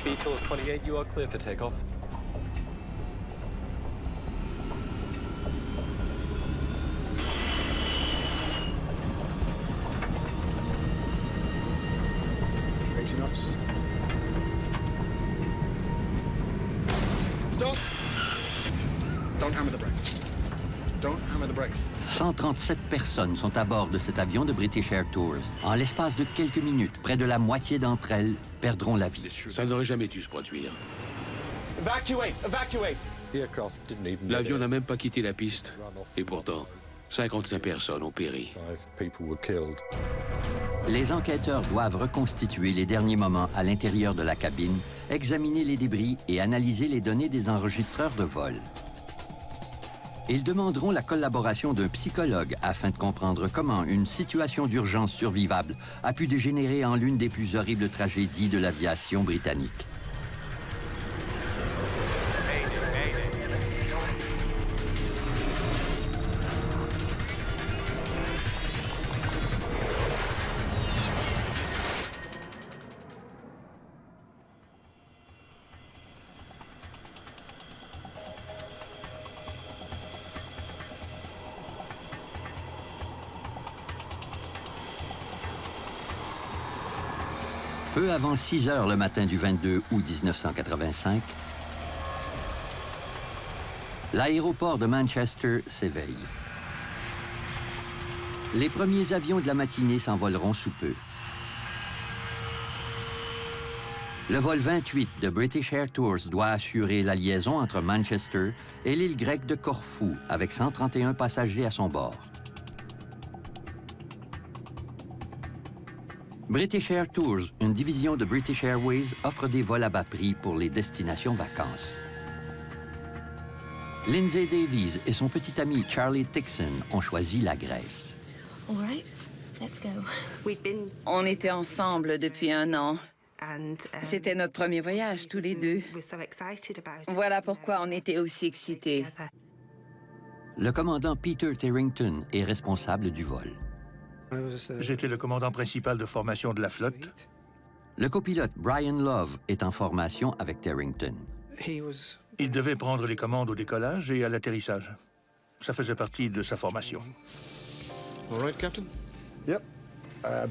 B-Tours 28, you are clear for takeoff. Knots. Stop! Don't hammer the brakes. Don't hammer the brakes. 137 personnes sont à bord de cet avion de British Air Tours. En l'espace de quelques minutes, près de la moitié d'entre elles perdront la vie. Ça n'aurait jamais dû se produire. Evacuate! Evacuate! L'avion n'a même pas quitté la piste. Et pourtant, 55 personnes ont péri. Les enquêteurs doivent reconstituer les derniers moments à l'intérieur de la cabine, examiner les débris et analyser les données des enregistreurs de vol. Ils demanderont la collaboration d'un psychologue afin de comprendre comment une situation d'urgence survivable a pu dégénérer en l'une des plus horribles tragédies de l'aviation britannique. Peu avant 6 heures le matin du 22 août 1985, l'aéroport de Manchester s'éveille. Les premiers avions de la matinée s'envoleront sous peu. Le vol 28 de British Air Tours doit assurer la liaison entre Manchester et l'île grecque de Corfou, avec 131 passagers à son bord. British Air Tours, une division de British Airways, offre des vols à bas prix pour les destinations vacances. Lindsay Davies et son petit ami Charlie Tixon ont choisi la Grèce. All right, let's go. On était ensemble depuis 1 an. C'était notre premier voyage, tous les deux. Voilà pourquoi on était aussi excités. Le commandant Peter Terrington est responsable du vol. J'étais le commandant principal de formation de la flotte. Le copilote Brian Love est en formation avec Terrington. Il devait prendre les commandes au décollage et à l'atterrissage. Ça faisait partie de sa formation. All right, Captain? Yep.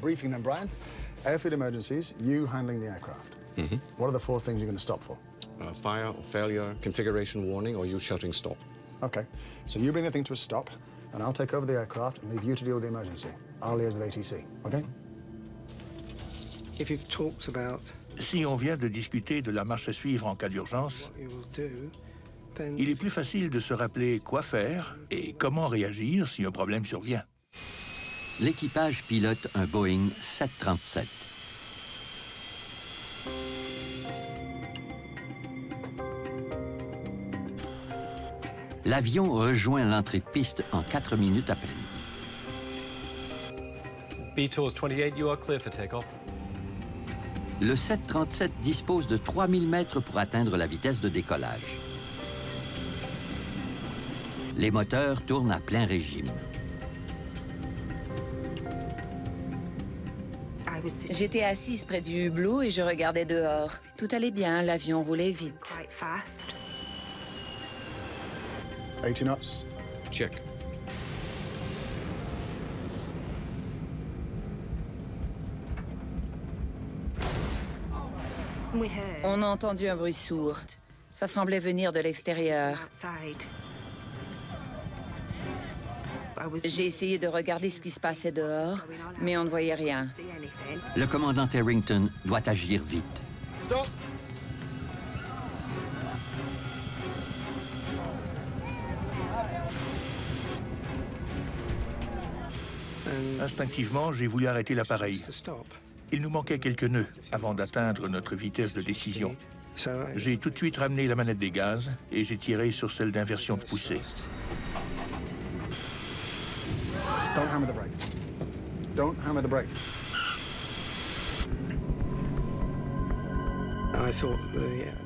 Briefing then, Brian. Airfield emergencies, you handling the aircraft. What are the 4 things you're going to stop for? Fire, failure, configuration warning, or you shouting stop. Okay. So you bring the thing to a stop, and I'll take over the aircraft and leave you to deal with the emergency. I'll liaise with ATC, okay? If you've talked about Si on vient de discuter de la marche à suivre en cas d'urgence, what you will do, then il est plus facile de se rappeler quoi faire et comment réagir si un problème survient. L'équipage pilote un Boeing 737. L'avion rejoint l'entrée de piste en 4 minutes à peine. B-Tours 28, you are clear for takeoff. Le 737 dispose de 3000 mètres pour atteindre la vitesse de décollage. Les moteurs tournent à plein régime. J'étais assise près du hublot et je regardais dehors. Tout allait bien, l'avion roulait vite. 80 knots. Check. On a entendu un bruit sourd. Ça semblait venir de l'extérieur. J'ai essayé de regarder ce qui se passait dehors, mais on ne voyait rien. Le commandant Terrington doit agir vite. Stop! Instinctivement, j'ai voulu arrêter l'appareil. to stop. Il nous manquait quelques nœuds avant d'atteindre notre vitesse de décision. J'ai tout de suite ramené la manette des gaz et j'ai tiré sur celle d'inversion de poussée. Don't hammer the brakes. Don't hammer the brakes. I thought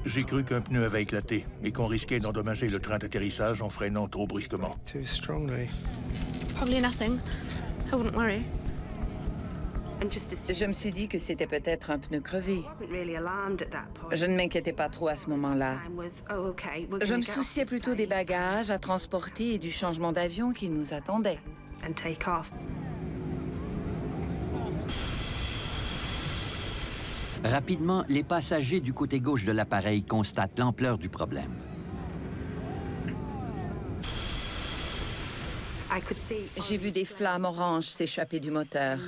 J'ai cru qu'un pneu avait éclaté et qu'on risquait d'endommager le train d'atterrissage en freinant trop brusquement. too strongly. Probably nothing. I wouldn't worry. Je me suis dit que c'était peut-être un pneu crevé. Je ne m'inquiétais pas trop à ce moment-là. Je me souciais plutôt des bagages à transporter et du changement d'avion qui nous attendait. Rapidement, les passagers du côté gauche de l'appareil constatent l'ampleur du problème. J'ai vu des flammes oranges s'échapper du moteur.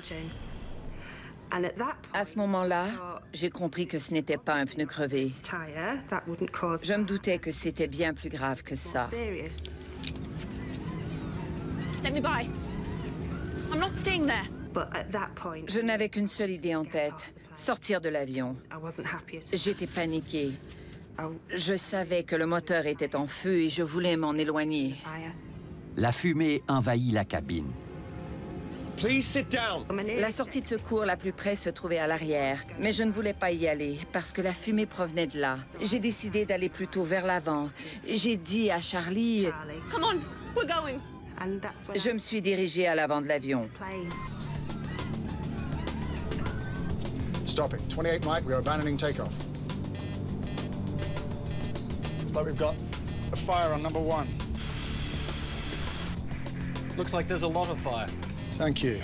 À ce moment-là, j'ai compris que ce n'était pas un pneu crevé. Je me doutais que c'était bien plus grave que ça. Let me by. I'm not staying there. Je n'avais qu'une seule idée en tête, sortir de l'avion. J'étais paniquée. Je savais que le moteur était en feu et je voulais m'en éloigner. La fumée envahit la cabine. Please sit down. La sortie de secours la plus près se trouvait à l'arrière, mais je ne voulais pas y aller parce que la fumée provenait de là. J'ai décidé d'aller plutôt vers l'avant. J'ai dit à Charlie... Come on, we're going. Je me suis dirigée à l'avant de l'avion. Stop it. 28 Mike, we are abandoning takeoff. Looks like we've got a fire on number 1. Looks like there's a lot of fire. Thank you.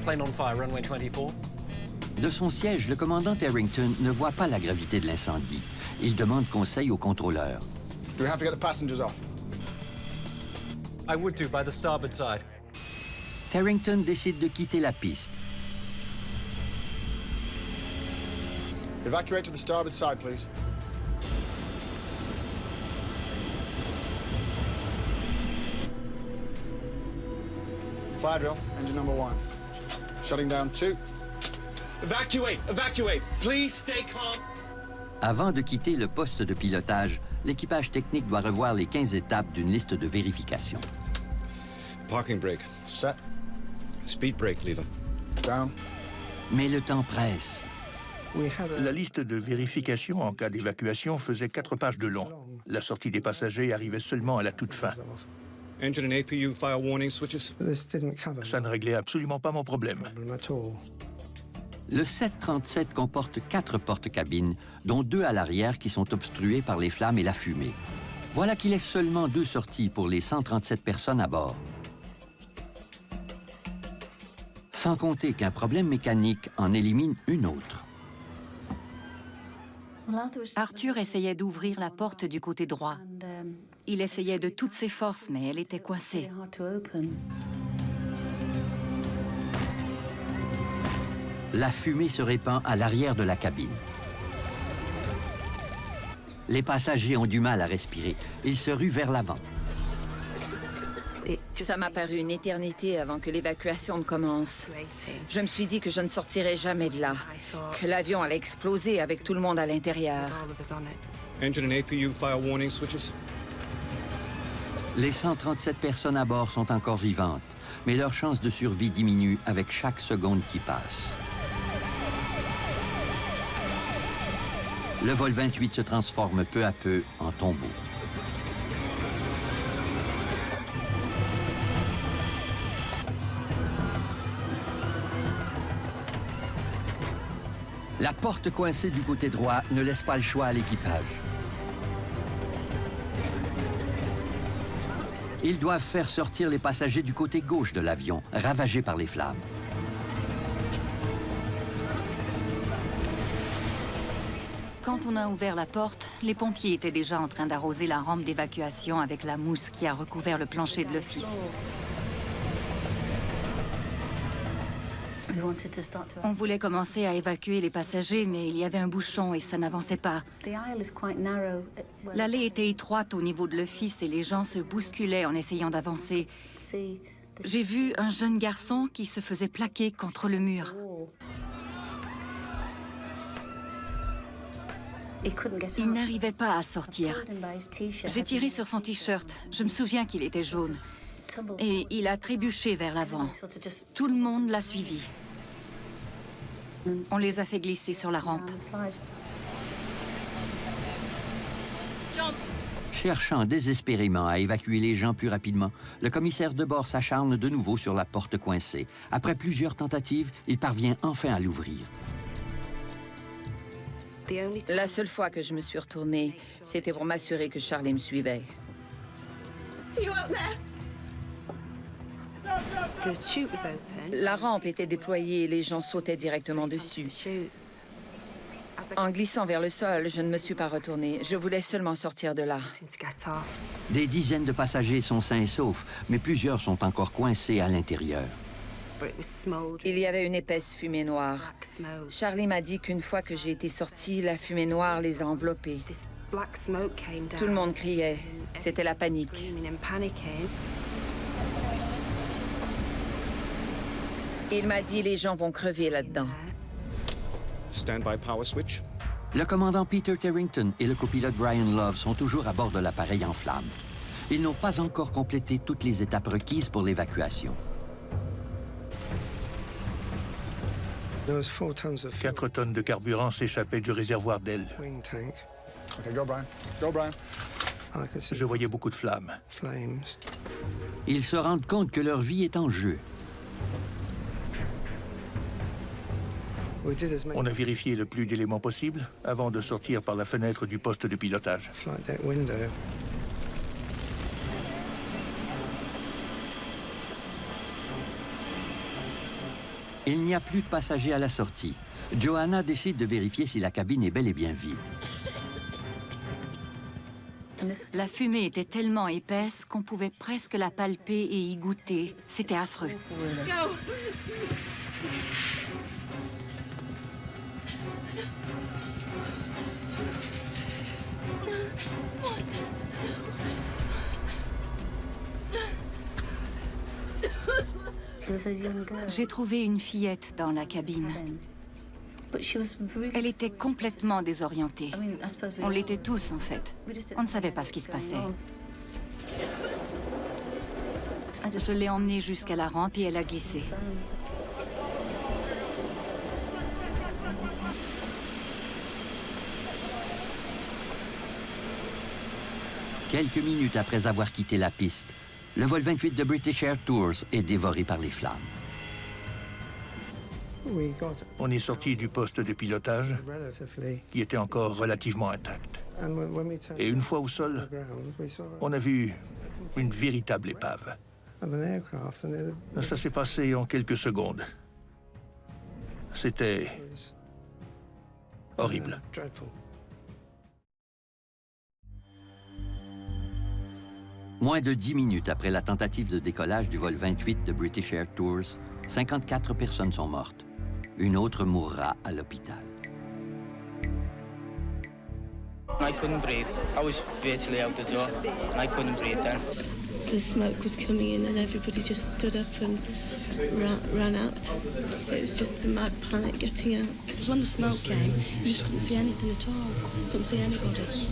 Plane on fire, runway 24. De son siège, le commandant Harrington ne voit pas la gravité de l'incendie. Il demande conseil au contrôleur. Do we have to get the passengers off? I would do by the starboard side. Harrington décide de quitter la piste. Evacuate to the starboard side, please. Fire drill, engine number 1. Shutting down 2. Evacuate! Evacuate! Please stay calm. Avant de quitter le poste de pilotage, l'équipage technique doit revoir les 15 étapes d'une liste de vérification. Parking brake. Set. Speed brake lever. Down. Mais le temps presse. La liste de vérification en cas d'évacuation faisait 4 pages de long. La sortie des passagers arrivait seulement à la toute fin. Engine and APU fire warning switches. Ça ne réglait absolument pas mon problème. Le 737 comporte 4 porte-cabines, dont 2 à l'arrière qui sont obstruées par les flammes et la fumée. Voilà qu'il laisse seulement 2 sorties pour les 137 personnes à bord. Sans compter qu'un problème mécanique en élimine une autre. Arthur essayait d'ouvrir la porte du côté droit. Il essayait de toutes ses forces, mais elle était coincée. La fumée se répand à l'arrière de la cabine. Les passagers ont du mal à respirer. Ils se ruent vers l'avant. Ça m'a paru une éternité avant que l'évacuation ne commence. Je me suis dit que je ne sortirais jamais de là, que l'avion allait exploser avec tout le monde à l'intérieur. Engine and APU fire warning switches. Les 137 personnes à bord sont encore vivantes, mais leur chance de survie diminue avec chaque seconde qui passe. Le vol 28 se transforme peu à peu en tombeau. La porte coincée du côté droit ne laisse pas le choix à l'équipage. Ils doivent faire sortir les passagers du côté gauche de l'avion, ravagé par les flammes. Quand on a ouvert la porte, les pompiers étaient déjà en train d'arroser la rampe d'évacuation avec la mousse qui a recouvert le plancher de l'office. On voulait commencer à évacuer les passagers, mais il y avait un bouchon et ça n'avançait pas. L'allée était étroite au niveau de l'office et les gens se bousculaient en essayant d'avancer. J'ai vu un jeune garçon qui se faisait plaquer contre le mur. Il n'arrivait pas à sortir. J'ai tiré sur son t-shirt. Je me souviens qu'il était jaune. Et il a trébuché vers l'avant. Tout le monde l'a suivi. On les a fait glisser sur la rampe. John, Cherchant désespérément à évacuer les gens plus rapidement, le commissaire de bord s'acharne de nouveau sur la porte coincée. Après plusieurs tentatives, il parvient enfin à l'ouvrir. La seule fois que je me suis retournée, c'était pour m'assurer que Charlie me suivait. See you up there. La rampe était déployée et les gens sautaient directement dessus. En glissant vers le sol, je ne me suis pas retournée. Je voulais seulement sortir de là. Des dizaines de passagers sont sains et saufs, mais plusieurs sont encore coincés à l'intérieur. Il y avait une épaisse fumée noire. Charlie m'a dit qu'une fois que j'ai été sortie, la fumée noire les a enveloppés. Tout le monde criait. C'était la panique. Il m'a dit les gens vont crever là-dedans. Standby power switch. Le commandant Peter Terrington et le copilote Brian Love sont toujours à bord de l'appareil en flammes. Ils n'ont pas encore complété toutes les étapes requises pour l'évacuation. 4 tonnes de carburant s'échappaient du réservoir d'aile. OK, go, Brian. Go, Brian. Je voyais beaucoup de flammes. Ils se rendent compte que leur vie est en jeu. On a vérifié le plus d'éléments possible avant de sortir par la fenêtre du poste de pilotage. Il n'y a plus de passagers à la sortie. Joanna décide de vérifier si la cabine est bel et bien vide. La fumée était tellement épaisse qu'on pouvait presque la palper et y goûter. C'était affreux. Go. J'ai trouvé une fillette dans la cabine. Elle était complètement désorientée. On l'était tous, en fait. On ne savait pas ce qui se passait. Je l'ai emmenée jusqu'à la rampe et elle a glissé. Quelques minutes après avoir quitté la piste, le vol 28 de British Air Tours est dévoré par les flammes. On est sorti du poste de pilotage qui était encore relativement intact. Et une fois au sol, on a vu une véritable épave. Ça s'est passé en quelques secondes. C'était horrible. Moins de 10 minutes après la tentative de décollage du vol 28 de British Air Tours, 54 personnes sont mortes. Une autre mourra à l'hôpital. I couldn't breathe. I was virtually out the door. I couldn't breathe then. The smoke was coming in and everybody just stood up and ran out. It was just a mad panic getting out. Because when the smoke came, you just couldn't see anything at all. Couldn't see anybody.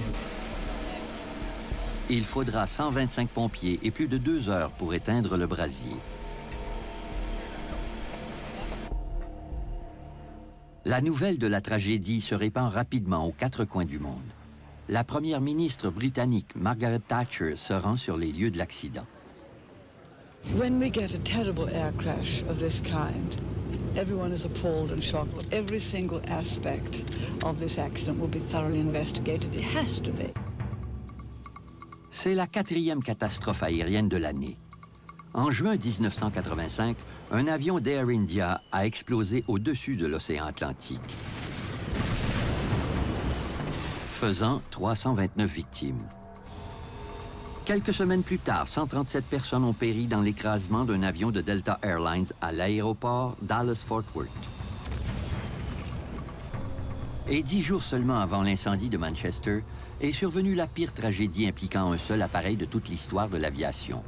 Il faudra 125 pompiers et plus de 2 heures pour éteindre le brasier. La nouvelle de la tragédie se répand rapidement aux 4 coins du monde. La première ministre britannique, Margaret Thatcher, se rend sur les lieux de l'accident. When we get a terrible air crash of this kind, everyone is appalled and shocked. Every single aspect of this accident will be thoroughly investigated. It has to be. C'est la 4e catastrophe aérienne de l'année. En juin 1985, un avion d'Air India a explosé au-dessus de l'océan Atlantique, faisant 329 victimes. Quelques semaines plus tard, 137 personnes ont péri dans l'écrasement d'un avion de Delta Airlines à l'aéroport Dallas-Fort Worth. Et 10 jours seulement avant l'incendie de Manchester, est survenue la pire tragédie impliquant un seul appareil de toute l'histoire de l'aviation.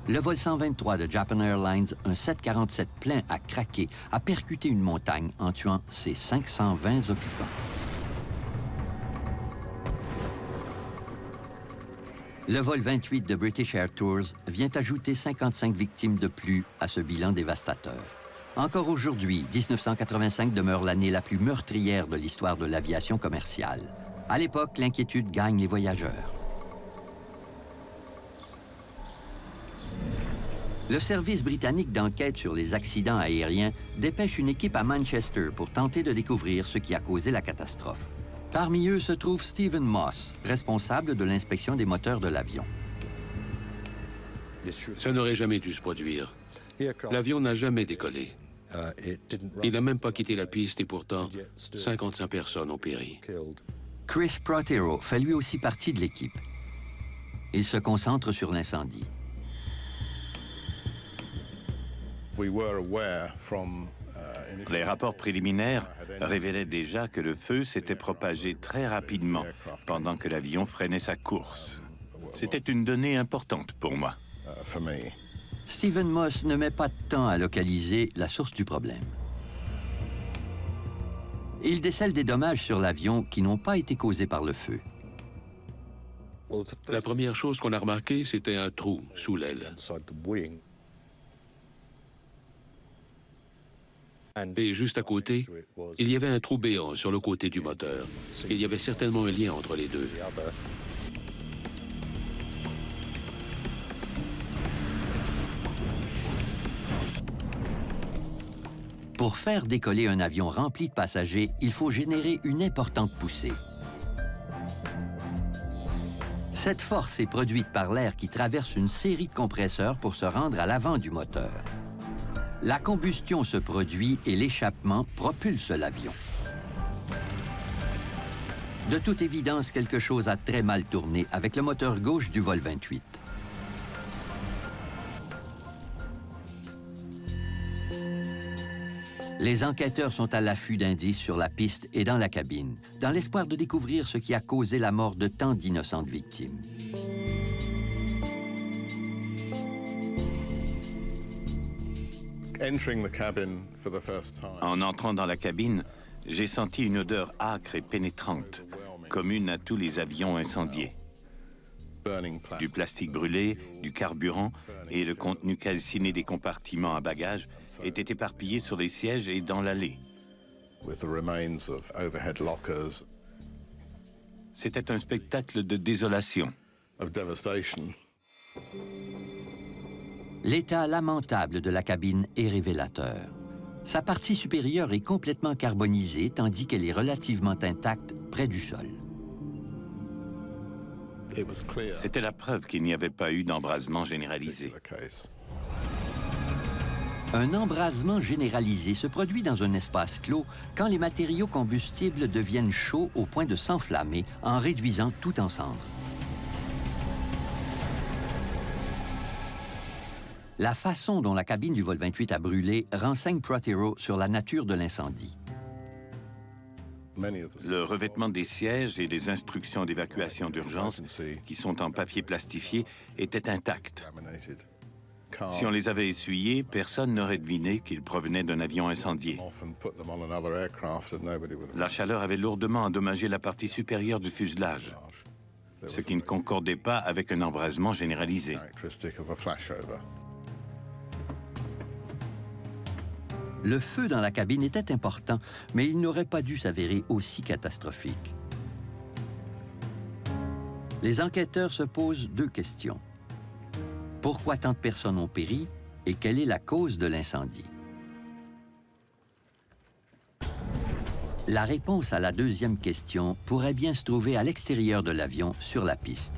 Le vol 123 de Japan Airlines, un 747 plein a craqué, a percuté une montagne en tuant ses 520 occupants. Le vol 28 de British Air Tours vient ajouter 55 victimes de plus à ce bilan dévastateur. Encore aujourd'hui, 1985 demeure l'année la plus meurtrière de l'histoire de l'aviation commerciale. À l'époque, l'inquiétude gagne les voyageurs. Le service britannique d'enquête sur les accidents aériens dépêche une équipe à Manchester pour tenter de découvrir ce qui a causé la catastrophe. Parmi eux se trouve Stephen Moss, responsable de l'inspection des moteurs de l'avion. Ça n'aurait jamais dû se produire. L'avion n'a jamais décollé. Il n'a même pas quitté la piste et pourtant, 55 personnes ont péri. Chris Prothero fait lui aussi partie de l'équipe. Il se concentre sur l'incendie. Les rapports préliminaires révélaient déjà que le feu s'était propagé très rapidement pendant que l'avion freinait sa course. C'était une donnée importante pour moi. Stephen Moss ne met pas de temps à localiser la source du problème. Il décèle des dommages sur l'avion qui n'ont pas été causés par le feu. La première chose qu'on a remarqué, c'était un trou sous l'aile. Et juste à côté, il y avait un trou béant sur le côté du moteur. Il y avait certainement un lien entre les deux. Pour faire décoller un avion rempli de passagers, il faut générer une importante poussée. Cette force est produite par l'air qui traverse une série de compresseurs pour se rendre à l'avant du moteur. La combustion se produit et l'échappement propulse l'avion. De toute évidence, quelque chose a très mal tourné avec le moteur gauche du vol 28. Les enquêteurs sont à l'affût d'indices sur la piste et dans la cabine, dans l'espoir de découvrir ce qui a causé la mort de tant d'innocentes victimes. En entrant dans la cabine, j'ai senti une odeur âcre et pénétrante, commune à tous les avions incendiés. Du plastique brûlé, du carburant et le contenu calciné des compartiments à bagages étaient éparpillés sur les sièges et dans l'allée. C'était un spectacle de désolation. L'état lamentable de la cabine est révélateur. Sa partie supérieure est complètement carbonisée, tandis qu'elle est relativement intacte près du sol. C'était la preuve qu'il n'y avait pas eu d'embrasement généralisé. Un embrasement généralisé se produit dans un espace clos quand les matériaux combustibles deviennent chauds au point de s'enflammer en réduisant tout en cendres. La façon dont la cabine du vol 28 a brûlé renseigne Prothero sur la nature de l'incendie. Le revêtement des sièges et les instructions d'évacuation d'urgence, qui sont en papier plastifié, étaient intacts. Si on les avait essuyés, personne n'aurait deviné qu'ils provenaient d'un avion incendié. La chaleur avait lourdement endommagé la partie supérieure du fuselage, ce qui ne concordait pas avec un embrasement généralisé. Le feu dans la cabine était important, mais il n'aurait pas dû s'avérer aussi catastrophique. Les enquêteurs se posent deux questions. Pourquoi tant de personnes ont péri et quelle est la cause de l'incendie? La réponse à la deuxième question pourrait bien se trouver à l'extérieur de l'avion, sur la piste.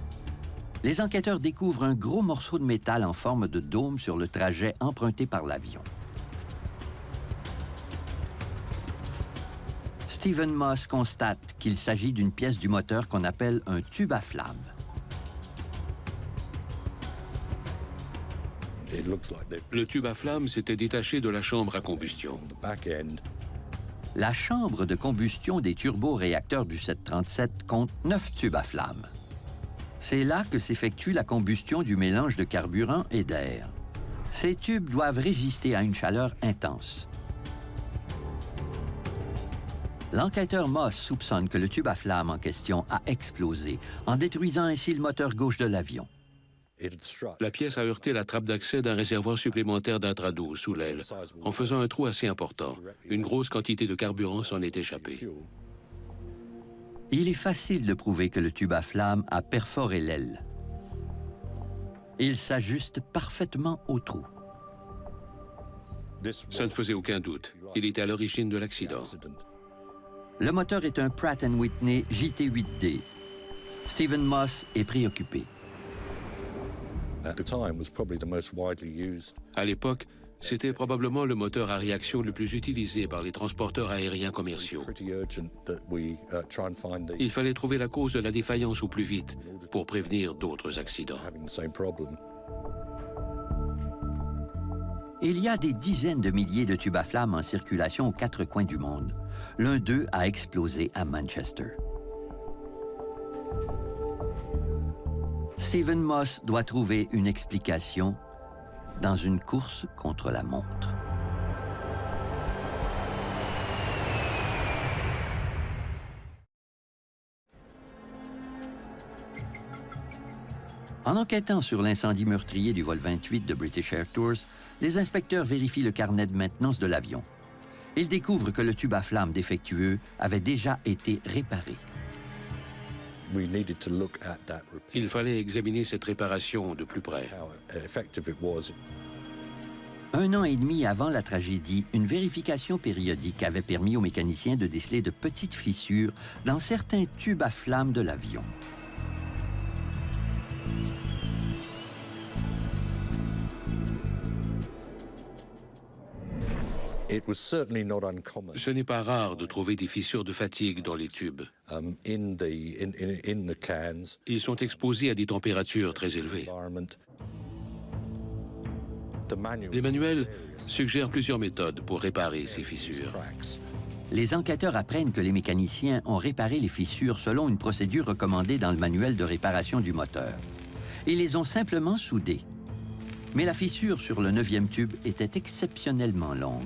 Les enquêteurs découvrent un gros morceau de métal en forme de dôme sur le trajet emprunté par l'avion. Stephen Moss constate qu'il s'agit d'une pièce du moteur qu'on appelle un tube à flamme. Le tube à flamme s'était détaché de la chambre à combustion. La chambre de combustion des turboréacteurs du 737 compte 9 tubes à flamme. C'est là que s'effectue la combustion du mélange de carburant et d'air. Ces tubes doivent résister à une chaleur intense. L'enquêteur Moss soupçonne que le tube à flamme en question a explosé, en détruisant ainsi le moteur gauche de l'avion. La pièce a heurté la trappe d'accès d'un réservoir supplémentaire d'intra-12 sous l'aile, en faisant un trou assez important. Une grosse quantité de carburant s'en est échappée. Il est facile de prouver que le tube à flamme a perforé l'aile. Il s'ajuste parfaitement au trou. Ça ne faisait aucun doute. Il était à l'origine de l'accident. Le moteur est un Pratt & Whitney JT8D. Stephen Moss est préoccupé. À l'époque, c'était probablement le moteur à réaction le plus utilisé par les transporteurs aériens commerciaux. Il fallait trouver la cause de la défaillance au plus vite pour prévenir d'autres accidents. Il y a des dizaines de milliers de tubes à flammes en circulation aux quatre coins du monde. L'un d'eux a explosé à Manchester. Stephen Moss doit trouver une explication dans une course contre la montre. En enquêtant sur l'incendie meurtrier du vol 28 de British Air Tours, les inspecteurs vérifient le carnet de maintenance de l'avion. Ils découvrent que le tube à flammes défectueux avait déjà été réparé. Il fallait examiner cette réparation de plus près. 1 an et demi avant la tragédie, une vérification périodique avait permis aux mécaniciens de déceler de petites fissures dans certains tubes à flammes de l'avion. Ce n'est pas rare de trouver des fissures de fatigue dans les tubes. Ils sont exposés à des températures très élevées. Les manuels suggèrent plusieurs méthodes pour réparer ces fissures. Les enquêteurs apprennent que les mécaniciens ont réparé les fissures selon une procédure recommandée dans le manuel de réparation du moteur. Ils les ont simplement soudées. Mais la fissure sur le 9e tube était exceptionnellement longue.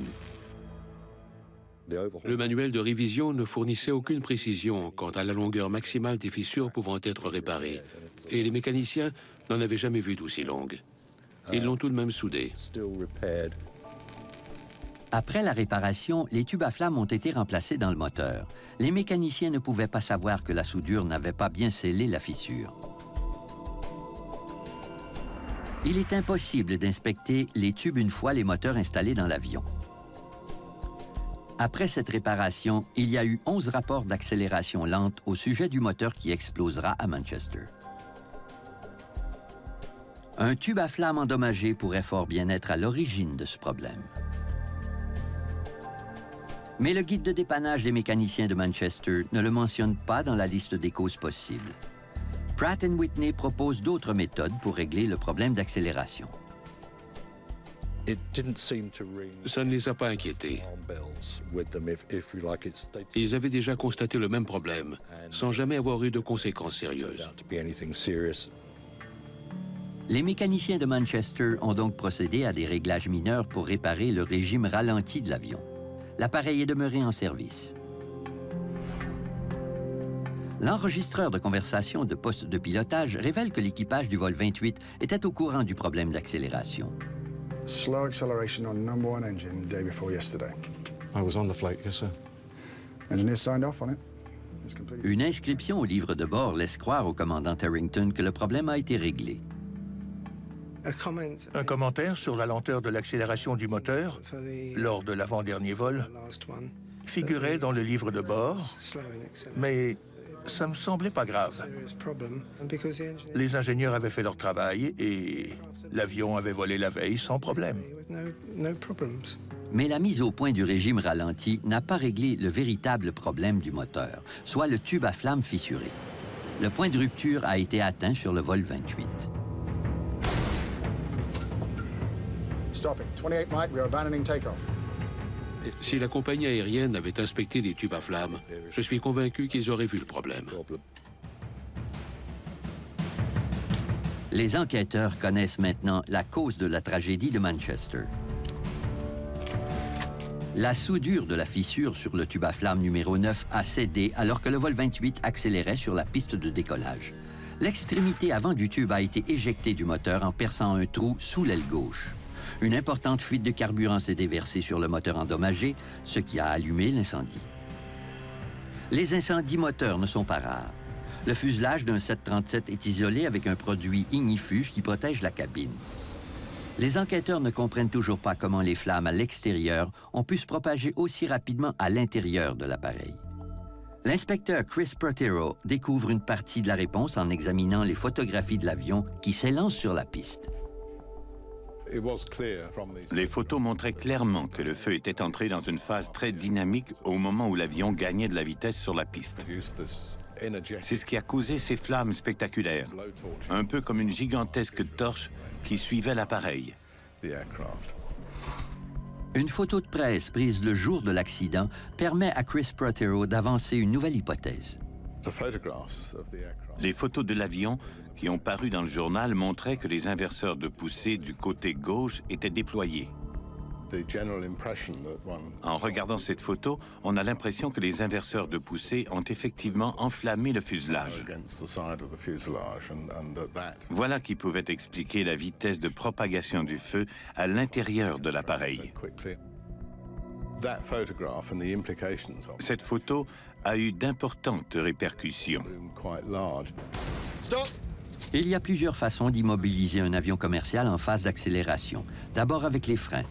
Le manuel de révision ne fournissait aucune précision quant à la longueur maximale des fissures pouvant être réparées, et les mécaniciens n'en avaient jamais vu d'aussi longue. Ils l'ont tout de même soudée. Après la réparation, les tubes à flammes ont été remplacés dans le moteur. Les mécaniciens ne pouvaient pas savoir que la soudure n'avait pas bien scellé la fissure. Il est impossible d'inspecter les tubes une fois les moteurs installés dans l'avion. Après cette réparation, il y a eu 11 rapports d'accélération lente au sujet du moteur qui explosera à Manchester. Un tube à flammes endommagé pourrait fort bien être à l'origine de ce problème. Mais le guide de dépannage des mécaniciens de Manchester ne le mentionne pas dans la liste des causes possibles. Pratt & Whitney propose d'autres méthodes pour régler le problème d'accélération. Ça ne les a pas inquiétés. Ils avaient déjà constaté le même problème, sans jamais avoir eu de conséquences sérieuses. Les mécaniciens de Manchester ont donc procédé à des réglages mineurs pour réparer le régime ralenti de l'avion. L'appareil est demeuré en service. L'enregistreur de conversation de poste de pilotage révèle que l'équipage du vol 28 était au courant du problème d'accélération. Slow acceleration on number 1 engine day before yesterday. I was on the flight, yes, sir. Engineer signed off on it. Une inscription au livre de bord laisse croire au commandant Harrington que le problème a été réglé. Un commentaire sur la lenteur de l'accélération du moteur lors de l'avant-dernier vol figurait dans le livre de bord, mais ça me semblait pas grave. Les ingénieurs avaient fait leur travail et l'avion avait volé la veille sans problème. Mais la mise au point du régime ralenti n'a pas réglé le véritable problème du moteur, soit le tube à flammes fissuré. Le point de rupture a été atteint sur le vol 28. Stopping. 28 Mike, we are abandoning takeoff. Si la compagnie aérienne avait inspecté les tubes à flammes, je suis convaincu qu'ils auraient vu le problème. Les enquêteurs connaissent maintenant la cause de la tragédie de Manchester. La soudure de la fissure sur le tube à flammes numéro 9 a cédé alors que le vol 28 accélérait sur la piste de décollage. L'extrémité avant du tube a été éjectée du moteur en perçant un trou sous l'aile gauche. Une importante fuite de carburant s'est déversée sur le moteur endommagé, ce qui a allumé l'incendie. Les incendies moteurs ne sont pas rares. Le fuselage d'un 737 est isolé avec un produit ignifuge qui protège la cabine. Les enquêteurs ne comprennent toujours pas comment les flammes à l'extérieur ont pu se propager aussi rapidement à l'intérieur de l'appareil. L'inspecteur Chris Protero découvre une partie de la réponse en examinant les photographies de l'avion qui s'élance sur la piste. Les photos montraient clairement que le feu était entré dans une phase très dynamique au moment où l'avion gagnait de la vitesse sur la piste. C'est ce qui a causé ces flammes spectaculaires, un peu comme une gigantesque torche qui suivait l'appareil. Une photo de presse prise le jour de l'accident permet à Chris Protero d'avancer une nouvelle hypothèse. Les photos de l'avion qui ont paru dans le journal montraient que les inverseurs de poussée du côté gauche étaient déployés. En regardant cette photo, on a l'impression que les inverseurs de poussée ont effectivement enflammé le fuselage. Voilà qui pouvait expliquer la vitesse de propagation du feu à l'intérieur de l'appareil. Cette photo a eu d'importantes répercussions. Il y a plusieurs façons d'immobiliser un avion commercial en phase d'accélération. D'abord avec les freins.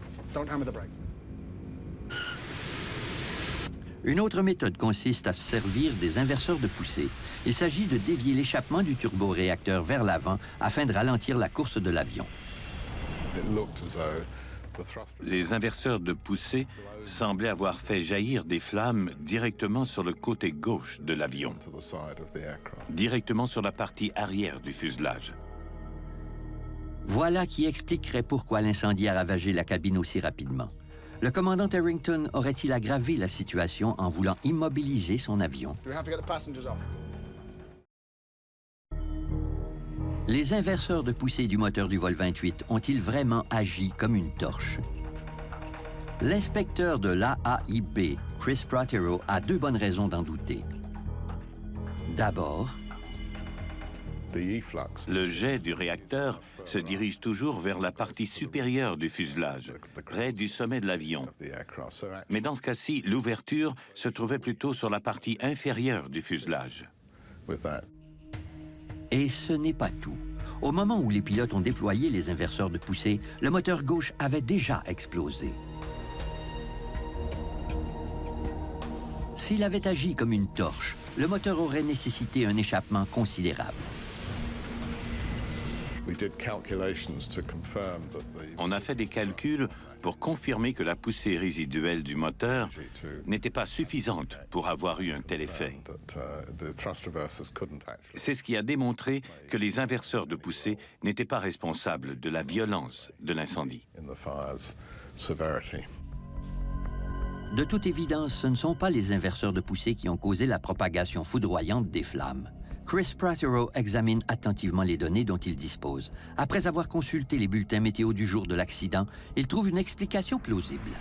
Une autre méthode consiste à se servir des inverseurs de poussée. Il s'agit de dévier l'échappement du turboréacteur vers l'avant afin de ralentir la course de l'avion. Les inverseurs de poussée semblaient avoir fait jaillir des flammes directement sur le côté gauche de l'avion, directement sur la partie arrière du fuselage. Voilà qui expliquerait pourquoi l'incendie a ravagé la cabine aussi rapidement. Le commandant Harrington aurait-il aggravé la situation en voulant immobiliser son avion? Les inverseurs de poussée du moteur du vol 28 ont-ils vraiment agi comme une torche? L'inspecteur de l'AAIB, Chris Protero, a deux bonnes raisons d'en douter. D'abord, le jet du réacteur se dirige toujours vers la partie supérieure du fuselage, près du sommet de l'avion. Mais dans ce cas-ci, l'ouverture se trouvait plutôt sur la partie inférieure du fuselage. Et ce n'est pas tout. Au moment où les pilotes ont déployé les inverseurs de poussée, le moteur gauche avait déjà explosé. S'il avait agi comme une torche, le moteur aurait nécessité un échappement considérable. On a fait des calculs pour confirmer que la poussée résiduelle du moteur n'était pas suffisante pour avoir eu un tel effet. C'est ce qui a démontré que les inverseurs de poussée n'étaient pas responsables de la violence de l'incendie. De toute évidence, ce ne sont pas les inverseurs de poussée qui ont causé la propagation foudroyante des flammes. Chris Protero examine attentivement les données dont il dispose. Après avoir consulté les bulletins météo du jour de l'accident, il trouve une explication plausible.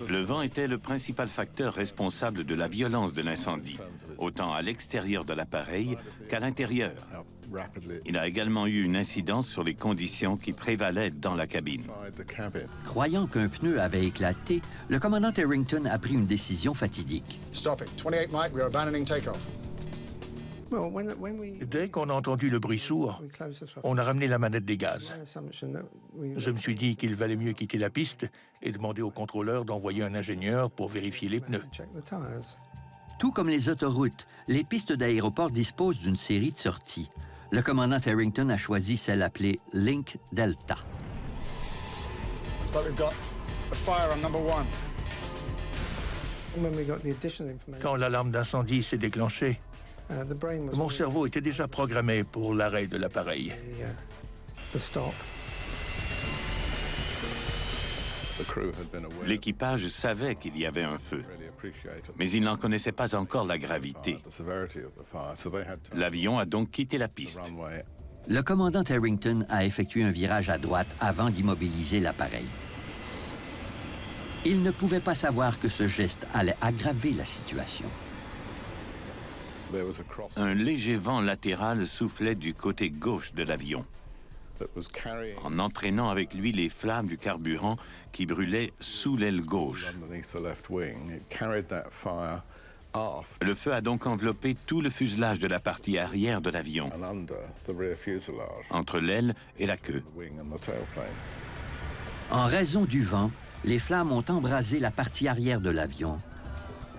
Le vent était le principal facteur responsable de la violence de l'incendie, autant à l'extérieur de l'appareil qu'à l'intérieur. Il a également eu une incidence sur les conditions qui prévalaient dans la cabine. Croyant qu'un pneu avait éclaté, le commandant Harrington a pris une décision fatidique. Dès qu'on a entendu le bruit sourd, on a ramené la manette des gaz. Je me suis dit qu'il valait mieux quitter la piste et demander au contrôleur d'envoyer un ingénieur pour vérifier les pneus. Tout comme les autoroutes, les pistes d'aéroport disposent d'une série de sorties. Le commandant Harrington a choisi celle appelée Link Delta. Quand l'alarme d'incendie s'est déclenchée, mon cerveau était déjà programmé pour l'arrêt de l'appareil. L'équipage savait qu'il y avait un feu, mais il n'en connaissait pas encore la gravité. L'avion a donc quitté la piste. Le commandant Harrington a effectué un virage à droite avant d'immobiliser l'appareil. Il ne pouvait pas savoir que ce geste allait aggraver la situation. Un léger vent latéral soufflait du côté gauche de l'avion, en entraînant avec lui les flammes du carburant qui brûlaient sous l'aile gauche. Le feu a donc enveloppé tout le fuselage de la partie arrière de l'avion, entre l'aile et la queue. En raison du vent, les flammes ont embrasé la partie arrière de l'avion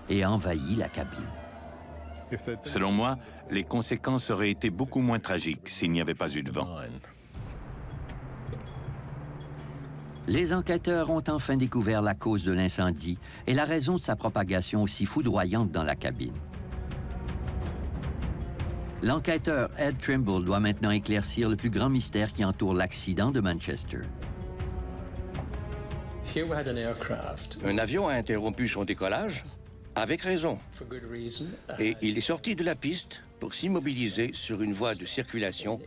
et envahi la cabine. Selon moi, les conséquences auraient été beaucoup moins tragiques s'il n'y avait pas eu de vent. Les enquêteurs ont enfin découvert la cause de l'incendie et la raison de sa propagation aussi foudroyante dans la cabine. L'enquêteur Ed Trimble doit maintenant éclaircir le plus grand mystère qui entoure l'accident de Manchester. Un avion a interrompu son décollage, avec raison. Et il est sorti de la piste pour s'immobiliser sur une voie de circulation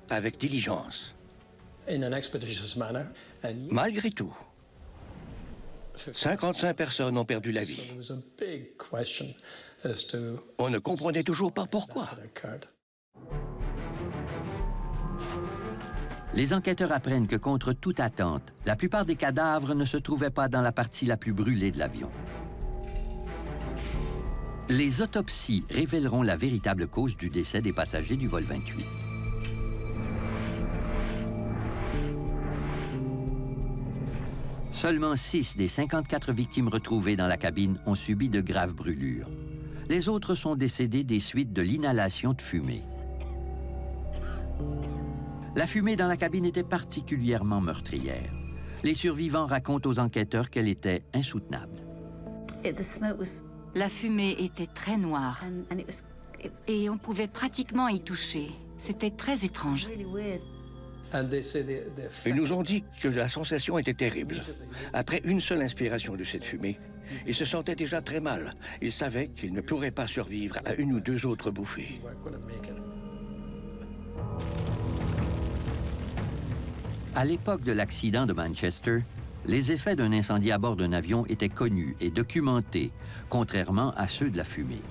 avec diligence. Malgré tout, 55 personnes ont perdu la vie. On ne comprenait toujours pas pourquoi. Les enquêteurs apprennent que, contre toute attente, la plupart des cadavres ne se trouvaient pas dans la partie la plus brûlée de l'avion. Les autopsies révéleront la véritable cause du décès des passagers du vol 28. Seulement 6 des 54 victimes retrouvées dans la cabine ont subi de graves brûlures. Les autres sont décédés des suites de l'inhalation de fumée. La fumée dans la cabine était particulièrement meurtrière. Les survivants racontent aux enquêteurs qu'elle était insoutenable. La fumée était très noire et on pouvait pratiquement y toucher. C'était très étrange. Ils nous ont dit que la sensation était terrible. Après une seule inspiration de cette fumée, ils se sentaient déjà très mal. Ils savaient qu'ils ne pourraient pas survivre à une ou deux autres bouffées. À l'époque de l'accident de Manchester, les effets d'un incendie à bord d'un avion étaient connus et documentés, contrairement à ceux de la fumée.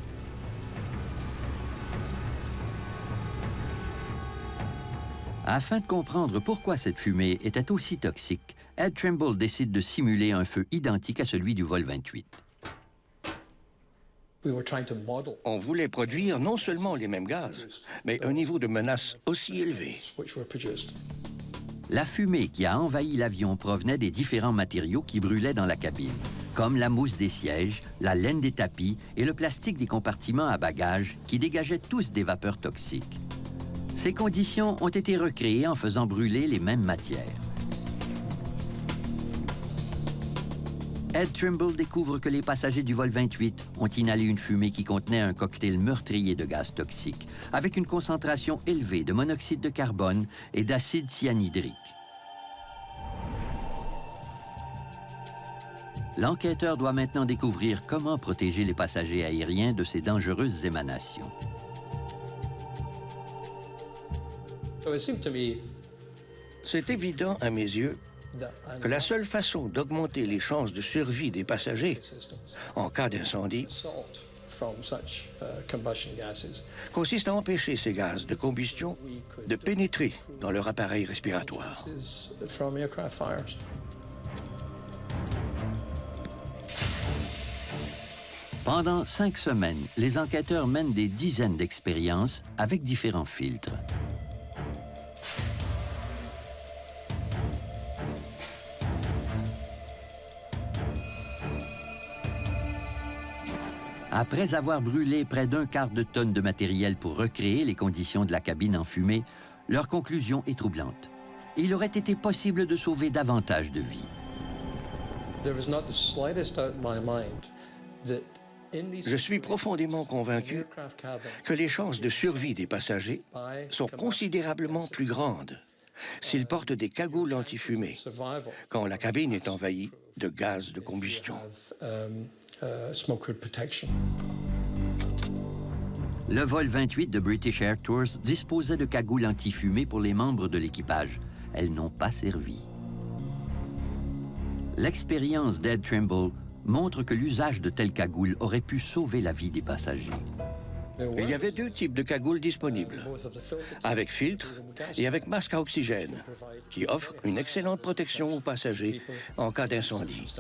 Afin de comprendre pourquoi cette fumée était aussi toxique, Ed Trimble décide de simuler un feu identique à celui du vol 28. On voulait produire non seulement les mêmes gaz, mais un niveau de menace aussi élevé. La fumée qui a envahi l'avion provenait des différents matériaux qui brûlaient dans la cabine, comme la mousse des sièges, la laine des tapis et le plastique des compartiments à bagages qui dégageaient tous des vapeurs toxiques. Ces conditions ont été recréées en faisant brûler les mêmes matières. Ed Trimble découvre que les passagers du vol 28 ont inhalé une fumée qui contenait un cocktail meurtrier de gaz toxiques, avec une concentration élevée de monoxyde de carbone et d'acide cyanhydrique. L'enquêteur doit maintenant découvrir comment protéger les passagers aériens de ces dangereuses émanations. C'est évident à mes yeux que la seule façon d'augmenter les chances de survie des passagers en cas d'incendie consiste à empêcher ces gaz de combustion de pénétrer dans leur appareil respiratoire. Pendant 5 semaines, les enquêteurs mènent des dizaines d'expériences avec différents filtres. Après avoir brûlé près d'un quart de tonne de matériel pour recréer les conditions de la cabine en fumée, leur conclusion est troublante. Il aurait été possible de sauver davantage de vies. Je suis profondément convaincu que les chances de survie des passagers sont considérablement plus grandes s'ils portent des cagoules anti-fumée quand la cabine est envahie de gaz de combustion. Le vol 28 de British Air Tours disposait de cagoules anti-fumée pour les membres de l'équipage. Elles n'ont pas servi. L'expérience d'Ed Trimble montre que l'usage de telles cagoules aurait pu sauver la vie des passagers. Il y avait 2 types de cagoules disponibles, avec filtre et avec masque à oxygène, qui offrent une excellente protection aux passagers en cas d'incendie.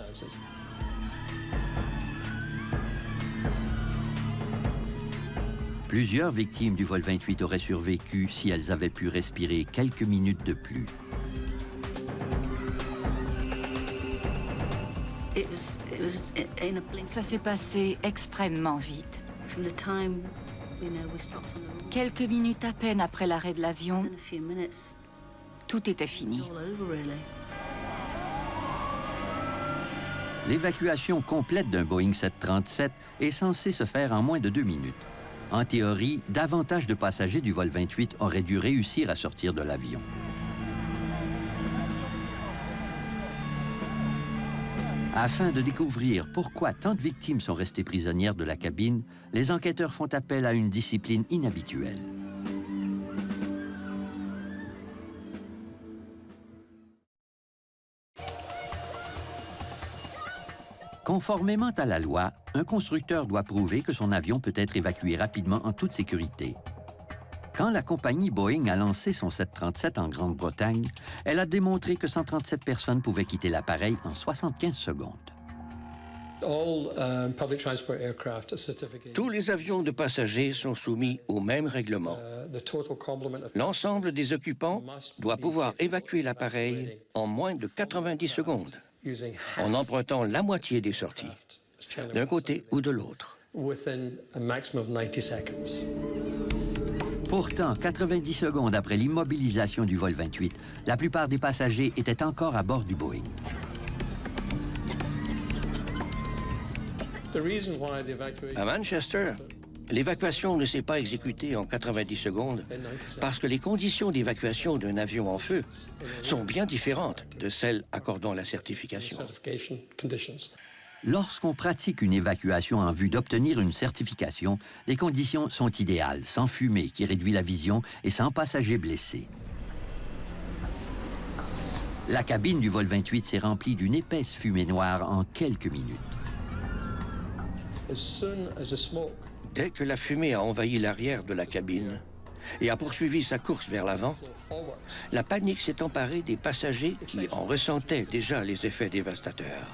Plusieurs victimes du vol 28 auraient survécu si elles avaient pu respirer quelques minutes de plus. Ça s'est passé extrêmement vite. Quelques minutes à peine après l'arrêt de l'avion, tout était fini. L'évacuation complète d'un Boeing 737 est censée se faire en moins de 2 minutes. En théorie, davantage de passagers du vol 28 auraient dû réussir à sortir de l'avion. Afin de découvrir pourquoi tant de victimes sont restées prisonnières de la cabine, les enquêteurs font appel à une discipline inhabituelle. Conformément à la loi, un constructeur doit prouver que son avion peut être évacué rapidement en toute sécurité. Quand la compagnie Boeing a lancé son 737 en Grande-Bretagne, elle a démontré que 137 personnes pouvaient quitter l'appareil en 75 secondes. Tous les avions de passagers sont soumis au même règlement. L'ensemble des occupants doit pouvoir évacuer l'appareil en moins de 90 secondes, en empruntant la moitié des sorties, d'un côté ou de l'autre. Pourtant, 90 secondes après l'immobilisation du vol 28, la plupart des passagers étaient encore à bord du Boeing. À Manchester, l'évacuation ne s'est pas exécutée en 90 secondes parce que les conditions d'évacuation d'un avion en feu sont bien différentes de celles accordant la certification. Lorsqu'on pratique une évacuation en vue d'obtenir une certification, les conditions sont idéales, sans fumée qui réduit la vision et sans passagers blessés. La cabine du vol 28 s'est remplie d'une épaisse fumée noire en quelques minutes. Dès que la fumée a envahi l'arrière de la cabine et a poursuivi sa course vers l'avant, la panique s'est emparée des passagers qui en ressentaient déjà les effets dévastateurs.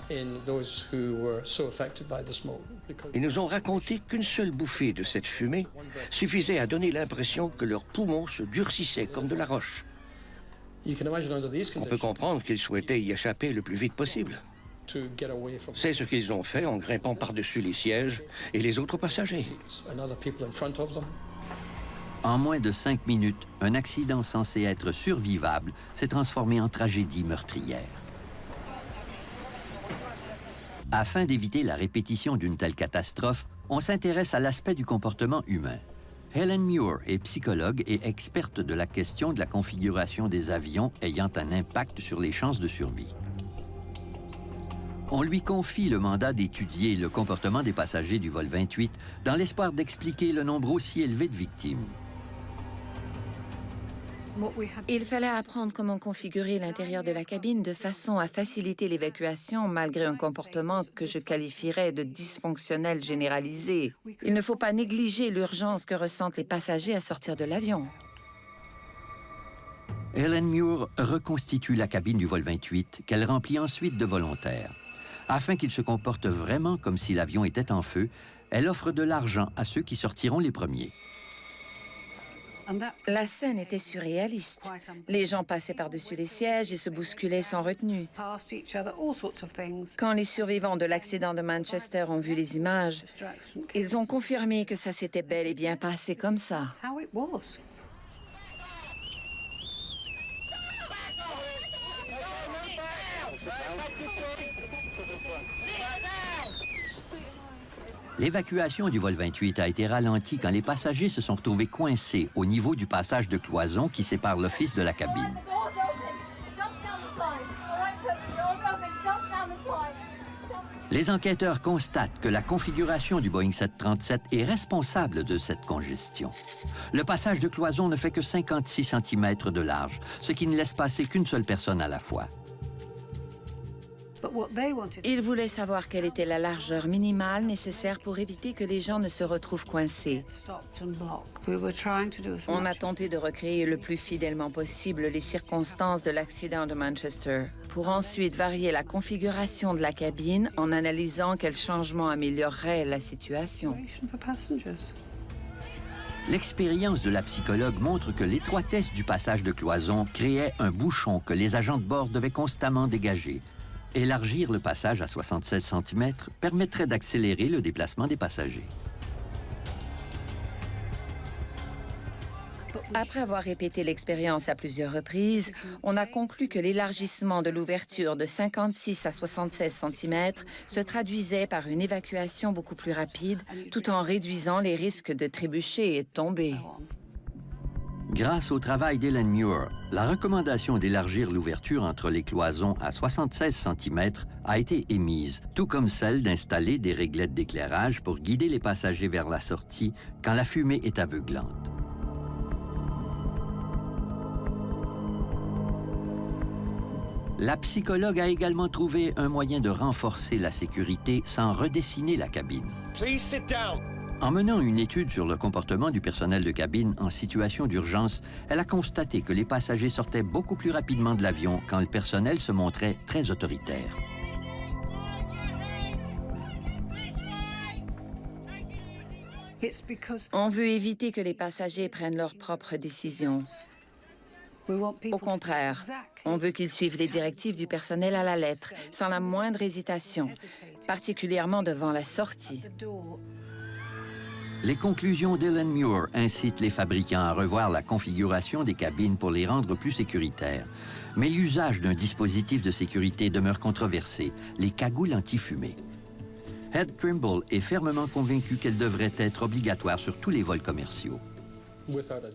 Ils nous ont raconté qu'une seule bouffée de cette fumée suffisait à donner l'impression que leurs poumons se durcissaient comme de la roche. On peut comprendre qu'ils souhaitaient y échapper le plus vite possible. C'est ce qu'ils ont fait en grimpant par-dessus les sièges et les autres passagers. En moins de 5 minutes, un accident censé être survivable s'est transformé en tragédie meurtrière. Afin d'éviter la répétition d'une telle catastrophe, on s'intéresse à l'aspect du comportement humain. Helen Muir est psychologue et experte de la question de la configuration des avions ayant un impact sur les chances de survie. On lui confie le mandat d'étudier le comportement des passagers du vol 28 dans l'espoir d'expliquer le nombre aussi élevé de victimes. Il fallait apprendre comment configurer l'intérieur de la cabine de façon à faciliter l'évacuation malgré un comportement que je qualifierais de dysfonctionnel généralisé. Il ne faut pas négliger l'urgence que ressentent les passagers à sortir de l'avion. Helen Muir reconstitue la cabine du vol 28 qu'elle remplit ensuite de volontaires. Afin qu'ils se comportent vraiment comme si l'avion était en feu, elle offre de l'argent à ceux qui sortiront les premiers. La scène était surréaliste. Les gens passaient par-dessus les sièges et se bousculaient sans retenue. Quand les survivants de l'accident de Manchester ont vu les images, ils ont confirmé que ça s'était bel et bien passé comme ça. L'évacuation du vol 28 a été ralentie quand les passagers se sont retrouvés coincés au niveau du passage de cloison qui sépare l'office de la cabine. Les enquêteurs constatent que la configuration du Boeing 737 est responsable de cette congestion. Le passage de cloison ne fait que 56 cm de large, ce qui ne laisse passer qu'une seule personne à la fois. Ils voulaient savoir quelle était la largeur minimale nécessaire pour éviter que les gens ne se retrouvent coincés. On a tenté de recréer le plus fidèlement possible les circonstances de l'accident de Manchester, pour ensuite varier la configuration de la cabine en analysant quels changements amélioreraient la situation. L'expérience de la psychologue montre que l'étroitesse du passage de cloison créait un bouchon que les agents de bord devaient constamment dégager. Élargir le passage à 76 cm permettrait d'accélérer le déplacement des passagers. Après avoir répété l'expérience à plusieurs reprises, on a conclu que l'élargissement de l'ouverture de 56 à 76 cm se traduisait par une évacuation beaucoup plus rapide, tout en réduisant les risques de trébucher et de tomber. Grâce au travail d'Ellen Muir, la recommandation d'élargir l'ouverture entre les cloisons à 76 cm a été émise, tout comme celle d'installer des réglettes d'éclairage pour guider les passagers vers la sortie quand la fumée est aveuglante. La psychologue a également trouvé un moyen de renforcer la sécurité sans redessiner la cabine. Please sit down. En menant une étude sur le comportement du personnel de cabine en situation d'urgence, elle a constaté que les passagers sortaient beaucoup plus rapidement de l'avion quand le personnel se montrait très autoritaire. On veut éviter que les passagers prennent leurs propres décisions. Au contraire, on veut qu'ils suivent les directives du personnel à la lettre, sans la moindre hésitation, particulièrement devant la sortie. Les conclusions d'Ellen Muir incitent les fabricants à revoir la configuration des cabines pour les rendre plus sécuritaires. Mais l'usage d'un dispositif de sécurité demeure controversé, les cagoules anti-fumée. Head Trimble est fermement convaincu qu'elles devraient être obligatoires sur tous les vols commerciaux.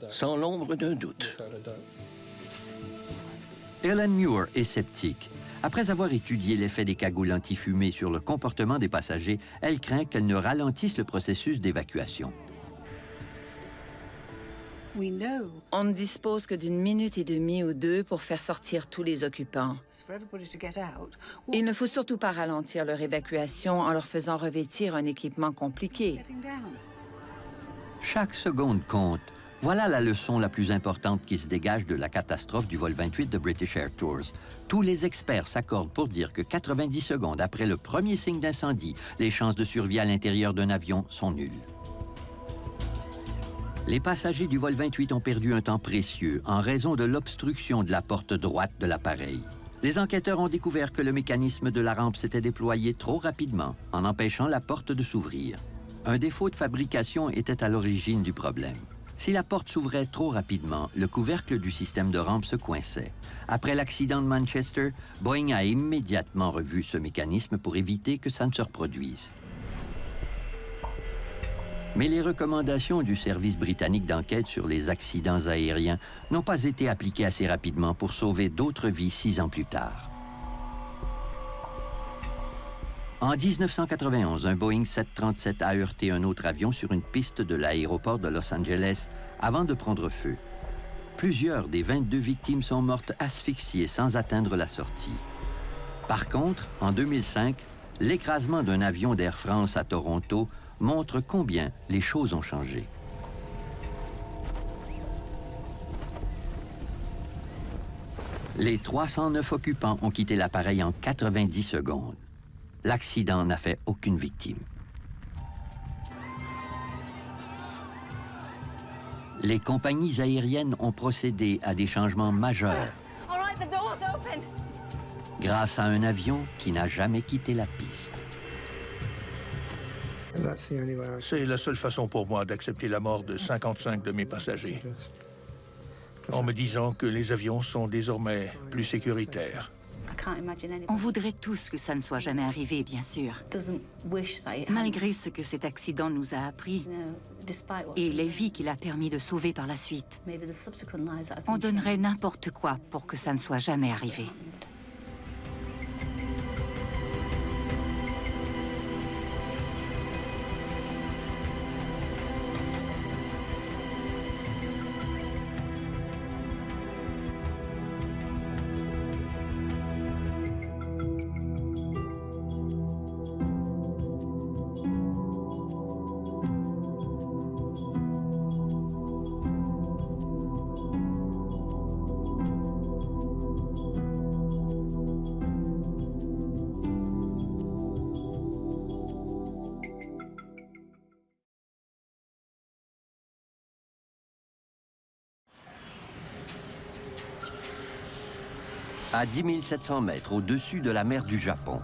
Sans l'ombre d'un doute. Ellen Muir est sceptique. Après avoir étudié l'effet des cagoules anti-fumée sur le comportement des passagers, elle craint qu'elles ne ralentissent le processus d'évacuation. On ne dispose que d'une minute et demie ou deux pour faire sortir tous les occupants. Il ne faut surtout pas ralentir leur évacuation en leur faisant revêtir un équipement compliqué. Chaque seconde compte. Voilà la leçon la plus importante qui se dégage de la catastrophe du vol 28 de British Air Tours. Tous les experts s'accordent pour dire que 90 secondes après le premier signe d'incendie, les chances de survie à l'intérieur d'un avion sont nulles. Les passagers du vol 28 ont perdu un temps précieux en raison de l'obstruction de la porte droite de l'appareil. Les enquêteurs ont découvert que le mécanisme de la rampe s'était déployé trop rapidement en empêchant la porte de s'ouvrir. Un défaut de fabrication était à l'origine du problème. Si la porte s'ouvrait trop rapidement, le couvercle du système de rampe se coinçait. Après l'accident de Manchester, Boeing a immédiatement revu ce mécanisme pour éviter que ça ne se reproduise. Mais les recommandations du service britannique d'enquête sur les accidents aériens n'ont pas été appliquées assez rapidement pour sauver d'autres vies 6 ans plus tard. En 1991, un Boeing 737 a heurté un autre avion sur une piste de l'aéroport de Los Angeles avant de prendre feu. Plusieurs des 22 victimes sont mortes asphyxiées sans atteindre la sortie. Par contre, en 2005, l'écrasement d'un avion d'Air France à Toronto montre combien les choses ont changé. Les 309 occupants ont quitté l'appareil en 90 secondes. L'accident n'a fait aucune victime. Les compagnies aériennes ont procédé à des changements majeurs grâce à un avion qui n'a jamais quitté la piste. C'est la seule façon pour moi d'accepter la mort de 55 de mes passagers, en me disant que les avions sont désormais plus sécuritaires. On voudrait tous que ça ne soit jamais arrivé, bien sûr. Malgré ce que cet accident nous a appris et les vies qu'il a permis de sauver par la suite, on donnerait n'importe quoi pour que ça ne soit jamais arrivé. à 10 700 mètres au-dessus de la mer du Japon.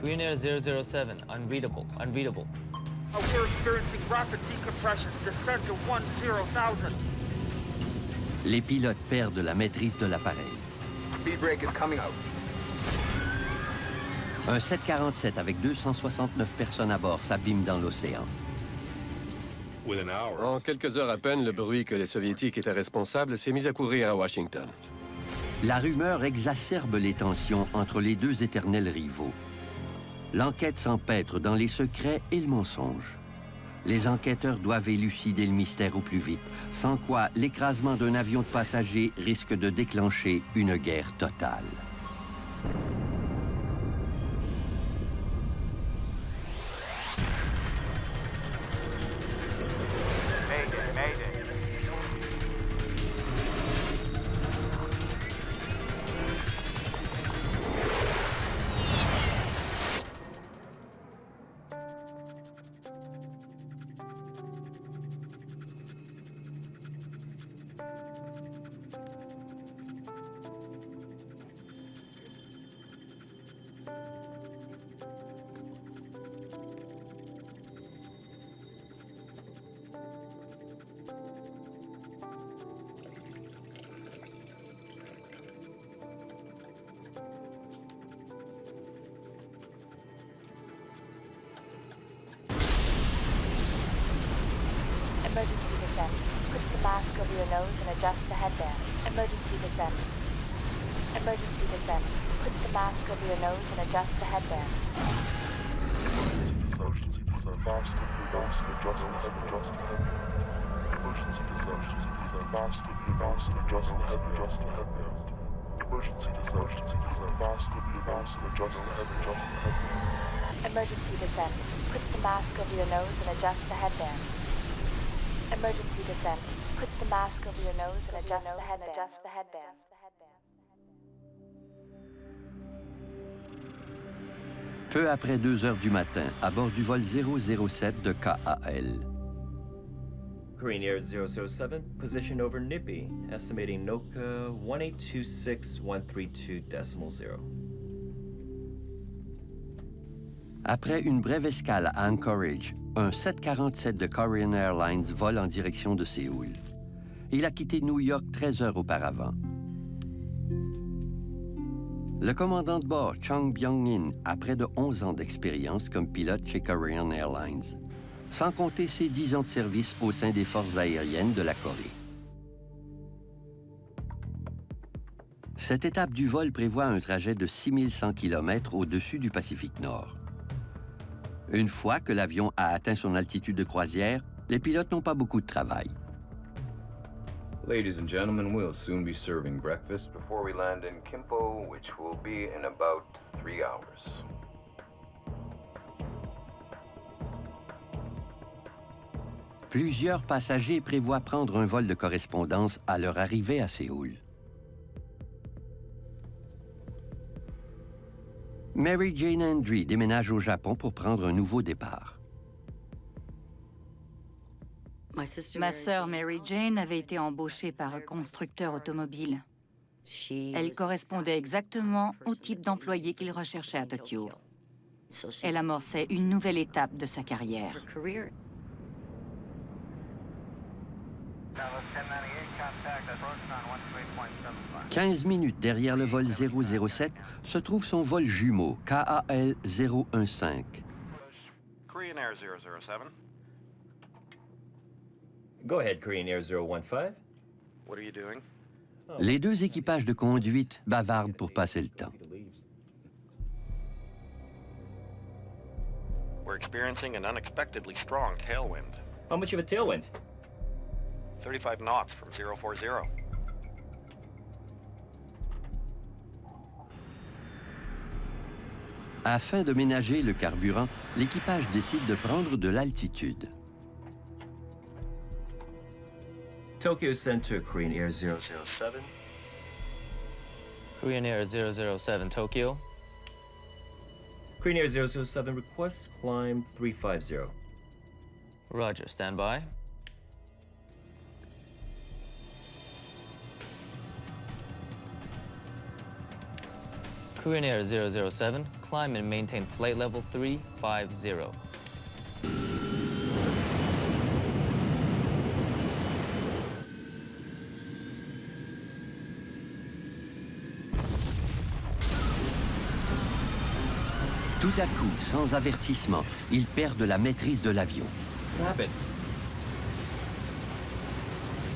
Korean Air 007, unreadable, unreadable. Oh, we're experiencing rapid decompression. Descent to 10,000. Les pilotes perdent la maîtrise de l'appareil. Speed brake is coming out. Un 747 avec 269 personnes à bord s'abîme dans l'océan. En quelques heures à peine, le bruit que les Soviétiques étaient responsables s'est mis à courir à Washington. La rumeur exacerbe les tensions entre les deux éternels rivaux. L'enquête s'empêtre dans les secrets et le mensonge. Les enquêteurs doivent élucider le mystère au plus vite, sans quoi l'écrasement d'un avion de passagers risque de déclencher une guerre totale. Emergency descent. Put the mask over your nose and adjust the headband. Emergency descent. Emergency descent. Put the mask over your nose and adjust the headband. Emergency descent. Mask over your nose and adjust the headband. Emergency descent. Mask over your nose and adjust the headband. Emergency descent. Mask over your nose and adjust the headband. Emergency descent. Put the mask over your nose and adjust the headband. Emergency descent. Put the mask over your nose and adjust the headband. Peu après 2 heures du matin, à bord du vol 007 de KAL. Korean Air 007, position over Nippy, estimating NOCA 1826132.0. Après une brève escale à Anchorage, un 747 de Korean Airlines vole en direction de Séoul. Il a quitté New York 13 heures auparavant. Le commandant de bord, Chung Byung-in, a près de 11 ans d'expérience comme pilote chez Korean Airlines, sans compter ses 10 ans de service au sein des forces aériennes de la Corée. Cette étape du vol prévoit un trajet de 6100 km au-dessus du Pacifique Nord. Une fois que l'avion a atteint son altitude de croisière, les pilotes n'ont pas beaucoup de travail. Ladies and gentlemen, we'll soon be serving breakfast before we land in Kimpo, which will be in about 3 hours. Plusieurs passagers prévoient prendre un vol de correspondance à leur arrivée à Séoul. Mary Jane Andry déménage au Japon pour prendre un nouveau départ. Ma sœur Mary Jane avait été embauchée par un constructeur automobile. Elle correspondait exactement au type d'employé qu'il recherchait à Tokyo. Elle amorçait une nouvelle étape de sa carrière. « 15 minutes derrière le vol 007 se trouve son vol jumeau, KAL 015. Korean Air 007. Go ahead, Korean Air 015. What are you doing? Les deux équipages de conduite bavardent pour passer le temps. We're experiencing an unexpectedly strong tailwind. How much of a tailwind? 35 knots from 040. Afin de ménager le carburant, l'équipage décide de prendre de l'altitude. Tokyo Center, Korean Air 007. Korean Air 007, Tokyo. Korean Air 007 requests climb 350. Roger, stand by. Korean Air 007, climb and maintain flight level 350. Tout à coup, sans avertissement, ils perdent la maîtrise de l'avion. Rapid.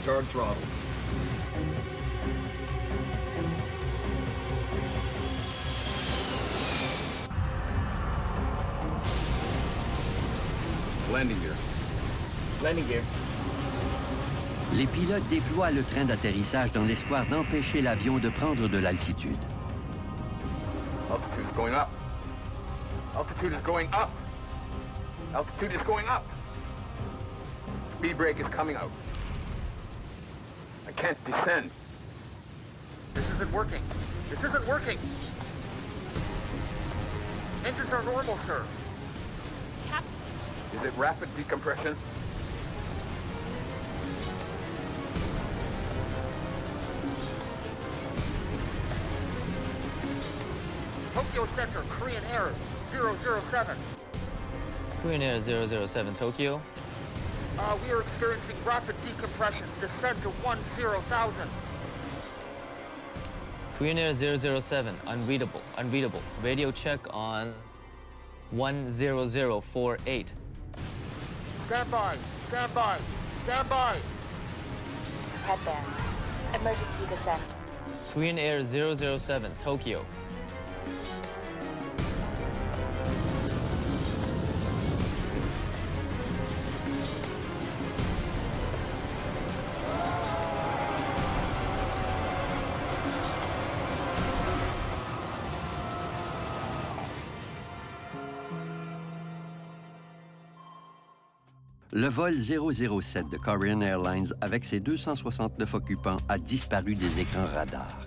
Charge throttles. Landing gear. Landing gear. Les pilotes déploient le train d'atterrissage dans l'espoir d'empêcher l'avion de prendre de l'altitude. Altitude is going up. Altitude is going up. Altitude is going up. Speed brake is coming out. I can't descend. This isn't working. This isn't working. Engines are normal, sir. Is it rapid decompression? Tokyo Center, Korean Air 007. Korean Air 007, Tokyo. We are experiencing rapid decompression. Descend to 10,000. Korean Air 007, unreadable, unreadable. Radio check on 10048. Stand by, stand by, stand by. Headband. Emergency descent. Korean Air 007, Tokyo. Le vol 007 de Korean Airlines avec ses 269 occupants a disparu des écrans radars.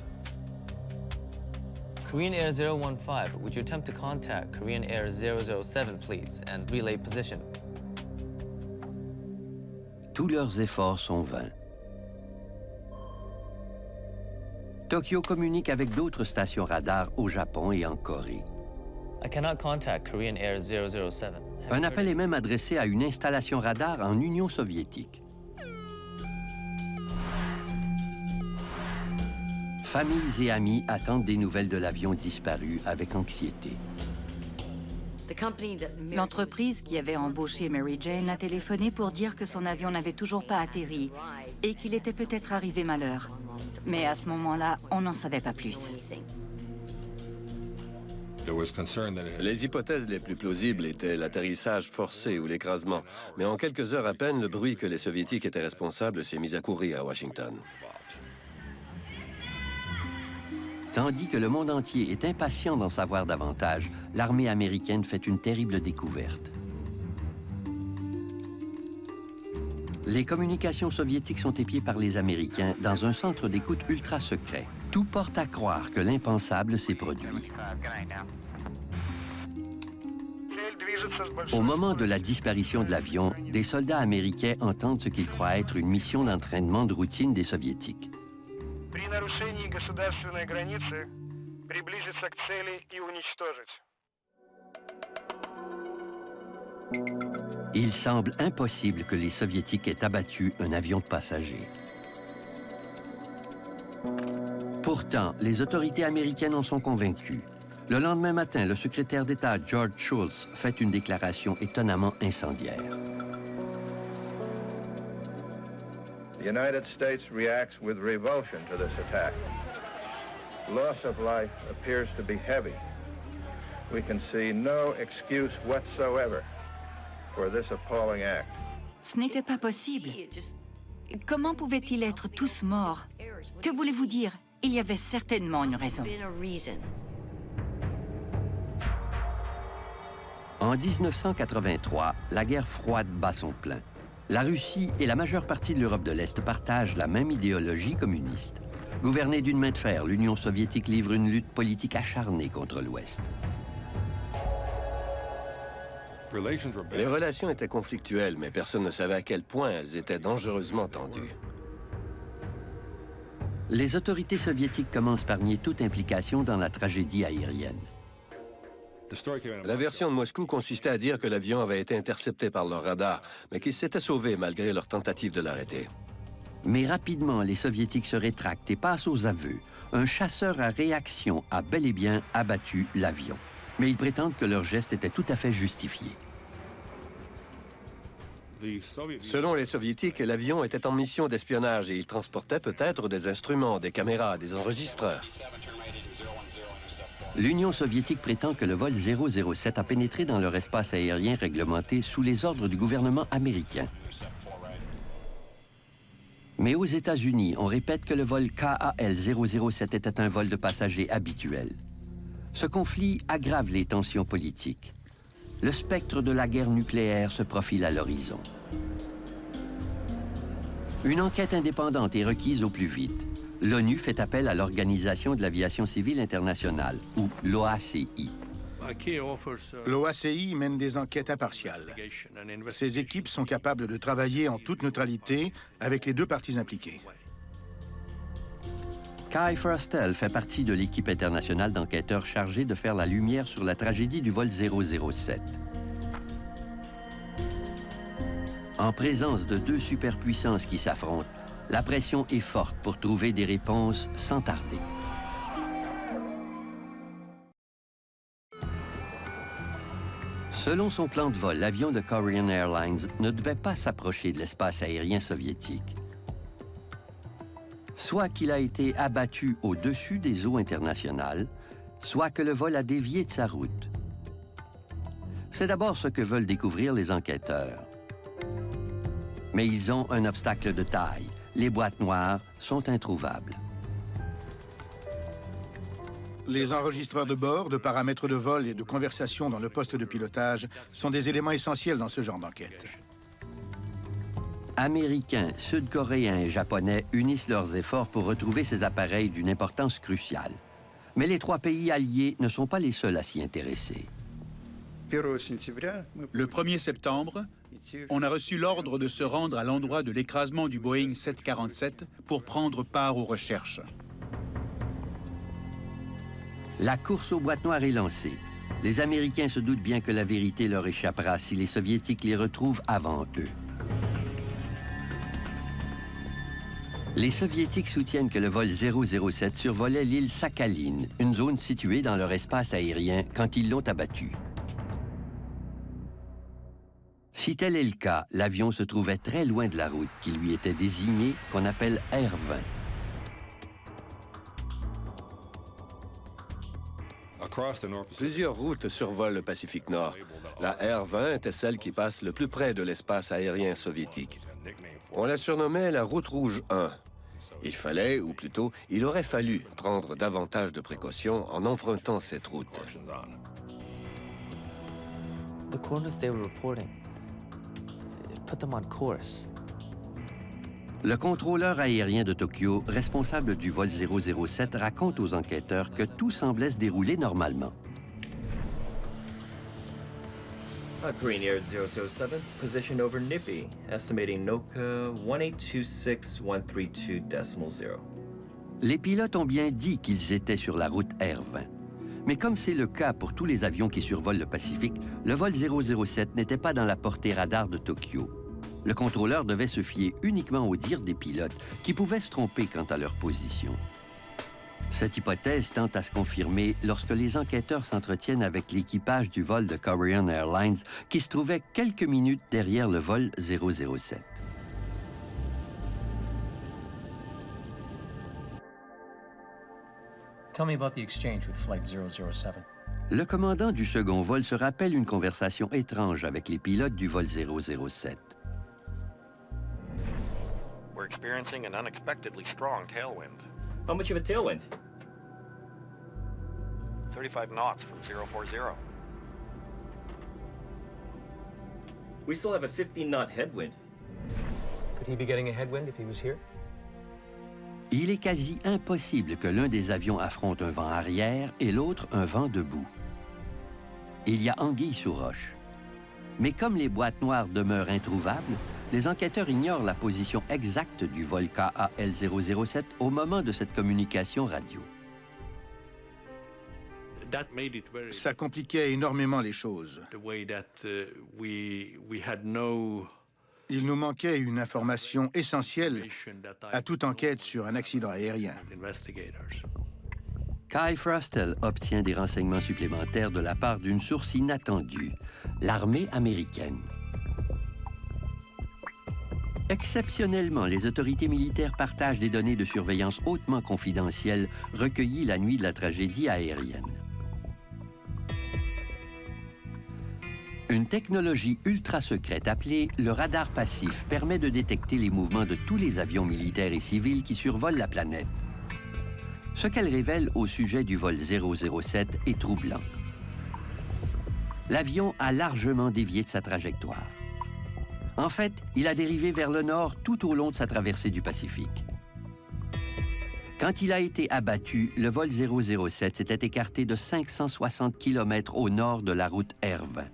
Korean Air 015, would you attempt to contact Korean Air 007, please, and relay position? Tous leurs efforts sont vains. Tokyo communique avec d'autres stations radars au Japon et en Corée. I cannot contact Korean Air 007. Un appel est même adressé à une installation radar en Union soviétique. Familles et amis attendent des nouvelles de l'avion disparu avec anxiété. L'entreprise qui avait embauché Mary Jane a téléphoné pour dire que son avion n'avait toujours pas atterri et qu'il était peut-être arrivé malheur. Mais à ce moment-là, on n'en savait pas plus. Les hypothèses les plus plausibles étaient l'atterrissage forcé ou l'écrasement. Mais en quelques heures à peine, le bruit que les Soviétiques étaient responsables s'est mis à courir à Washington. Tandis que le monde entier est impatient d'en savoir davantage, l'armée américaine fait une terrible découverte. Les communications soviétiques sont épiées par les Américains dans un centre d'écoute ultra secret. Tout porte à croire que l'impensable s'est produit. Au moment de la disparition de l'avion, des soldats américains entendent ce qu'ils croient être une mission d'entraînement de routine des Soviétiques. Il semble impossible que les Soviétiques aient abattu un avion de passagers. Pourtant, les autorités américaines en sont convaincues. Le lendemain matin, le secrétaire d'État George Shultz fait une déclaration étonnamment incendiaire. The United States reacts with revulsion to this attack. Loss of life appears to be heavy. We can see no excuse whatsoever for this appalling act. Ce n'était pas possible. Comment pouvaient-ils être tous morts? Que voulez-vous dire? Il y avait certainement une raison. En 1983, la guerre froide bat son plein. La Russie et la majeure partie de l'Europe de l'Est partagent la même idéologie communiste. Gouvernée d'une main de fer, l'Union soviétique livre une lutte politique acharnée contre l'Ouest. Les relations étaient conflictuelles, mais personne ne savait à quel point elles étaient dangereusement tendues. Les autorités soviétiques commencent par nier toute implication dans la tragédie aérienne. La version de Moscou consistait à dire que l'avion avait été intercepté par leur radar, mais qu'il s'était sauvé malgré leur tentative de l'arrêter. Mais rapidement, les Soviétiques se rétractent et passent aux aveux. Un chasseur à réaction a bel et bien abattu l'avion. Mais ils prétendent que leur geste était tout à fait justifié. Selon les Soviétiques, l'avion était en mission d'espionnage et il transportait peut-être des instruments, des caméras, des enregistreurs. L'Union soviétique prétend que le vol 007 a pénétré dans leur espace aérien réglementé sous les ordres du gouvernement américain. Mais aux États-Unis, on répète que le vol KAL-007 était un vol de passagers habituel. Ce conflit aggrave les tensions politiques. Le spectre de la guerre nucléaire se profile à l'horizon. Une enquête indépendante est requise au plus vite. L'ONU fait appel à l'Organisation de l'aviation civile internationale, ou l'OACI. L'OACI mène des enquêtes impartiales. Ces équipes sont capables de travailler en toute neutralité avec les deux parties impliquées. Kai Frostel fait partie de l'équipe internationale d'enquêteurs chargée de faire la lumière sur la tragédie du vol 007. En présence de deux superpuissances qui s'affrontent, la pression est forte pour trouver des réponses sans tarder. Selon son plan de vol, l'avion de Korean Airlines ne devait pas s'approcher de l'espace aérien soviétique. Soit qu'il a été abattu au-dessus des eaux internationales, soit que le vol a dévié de sa route. C'est d'abord ce que veulent découvrir les enquêteurs. Mais ils ont un obstacle de taille. Les boîtes noires sont introuvables. Les enregistreurs de bord, de paramètres de vol et de conversation dans le poste de pilotage sont des éléments essentiels dans ce genre d'enquête. Américains, Sud-Coréens et Japonais unissent leurs efforts pour retrouver ces appareils d'une importance cruciale. Mais les trois pays alliés ne sont pas les seuls à s'y intéresser. Le 1er septembre, on a reçu l'ordre de se rendre à l'endroit de l'écrasement du Boeing 747 pour prendre part aux recherches. La course aux boîtes noires est lancée. Les Américains se doutent bien que la vérité leur échappera si les Soviétiques les retrouvent avant eux. Les Soviétiques soutiennent que le vol 007 survolait l'île Sakhaline, une zone située dans leur espace aérien quand ils l'ont abattu. Si tel est le cas, l'avion se trouvait très loin de la route qui lui était désignée, qu'on appelle R20. Plusieurs routes survolent le Pacifique Nord. La R20 était celle qui passe le plus près de l'espace aérien soviétique. On la surnommait la route rouge 1. Il fallait, ou plutôt, il aurait fallu prendre davantage de précautions en empruntant cette route. The coordinates they were reporting, it put them on course. Le contrôleur aérien de Tokyo, responsable du vol 007, raconte aux enquêteurs que tout semblait se dérouler normalement. Korean Air 007, position over Nippy, estimating NOCA 1826132.0. Les pilotes ont bien dit qu'ils étaient sur la route R20. Mais comme c'est le cas pour tous les avions qui survolent le Pacifique, le vol 007 n'était pas dans la portée radar de Tokyo. Le contrôleur devait se fier uniquement au dire des pilotes, qui pouvaient se tromper quant à leur position. Cette hypothèse tend à se confirmer lorsque les enquêteurs s'entretiennent avec l'équipage du vol de Korean Airlines, qui se trouvait quelques minutes derrière le vol 007. Tell me about the exchange with Flight 007. Le commandant du second vol se rappelle une conversation étrange avec les pilotes du vol 007. We're experiencing an unexpectedly strong tailwind. How much of a tailwind? 35 knots from 040. We still have a 15-knot headwind. Could he be getting a headwind if he was here? Il est quasi impossible que l'un des avions affronte un vent arrière et l'autre un vent debout. Il y a anguille sous roche. Mais comme les boîtes noires demeurent introuvables, les enquêteurs ignorent la position exacte du vol KAL-007 au moment de cette communication radio. Ça compliquait énormément les choses. Il nous manquait une information essentielle à toute enquête sur un accident aérien. Kai Frostel obtient des renseignements supplémentaires de la part d'une source inattendue, l'armée américaine. Exceptionnellement, les autorités militaires partagent des données de surveillance hautement confidentielles recueillies la nuit de la tragédie aérienne. Une technologie ultra secrète appelée le radar passif permet de détecter les mouvements de tous les avions militaires et civils qui survolent la planète. Ce qu'elle révèle au sujet du vol 007 est troublant. L'avion a largement dévié de sa trajectoire. En fait, il a dérivé vers le nord tout au long de sa traversée du Pacifique. Quand il a été abattu, le vol 007 s'était écarté de 560 km au nord de la route R20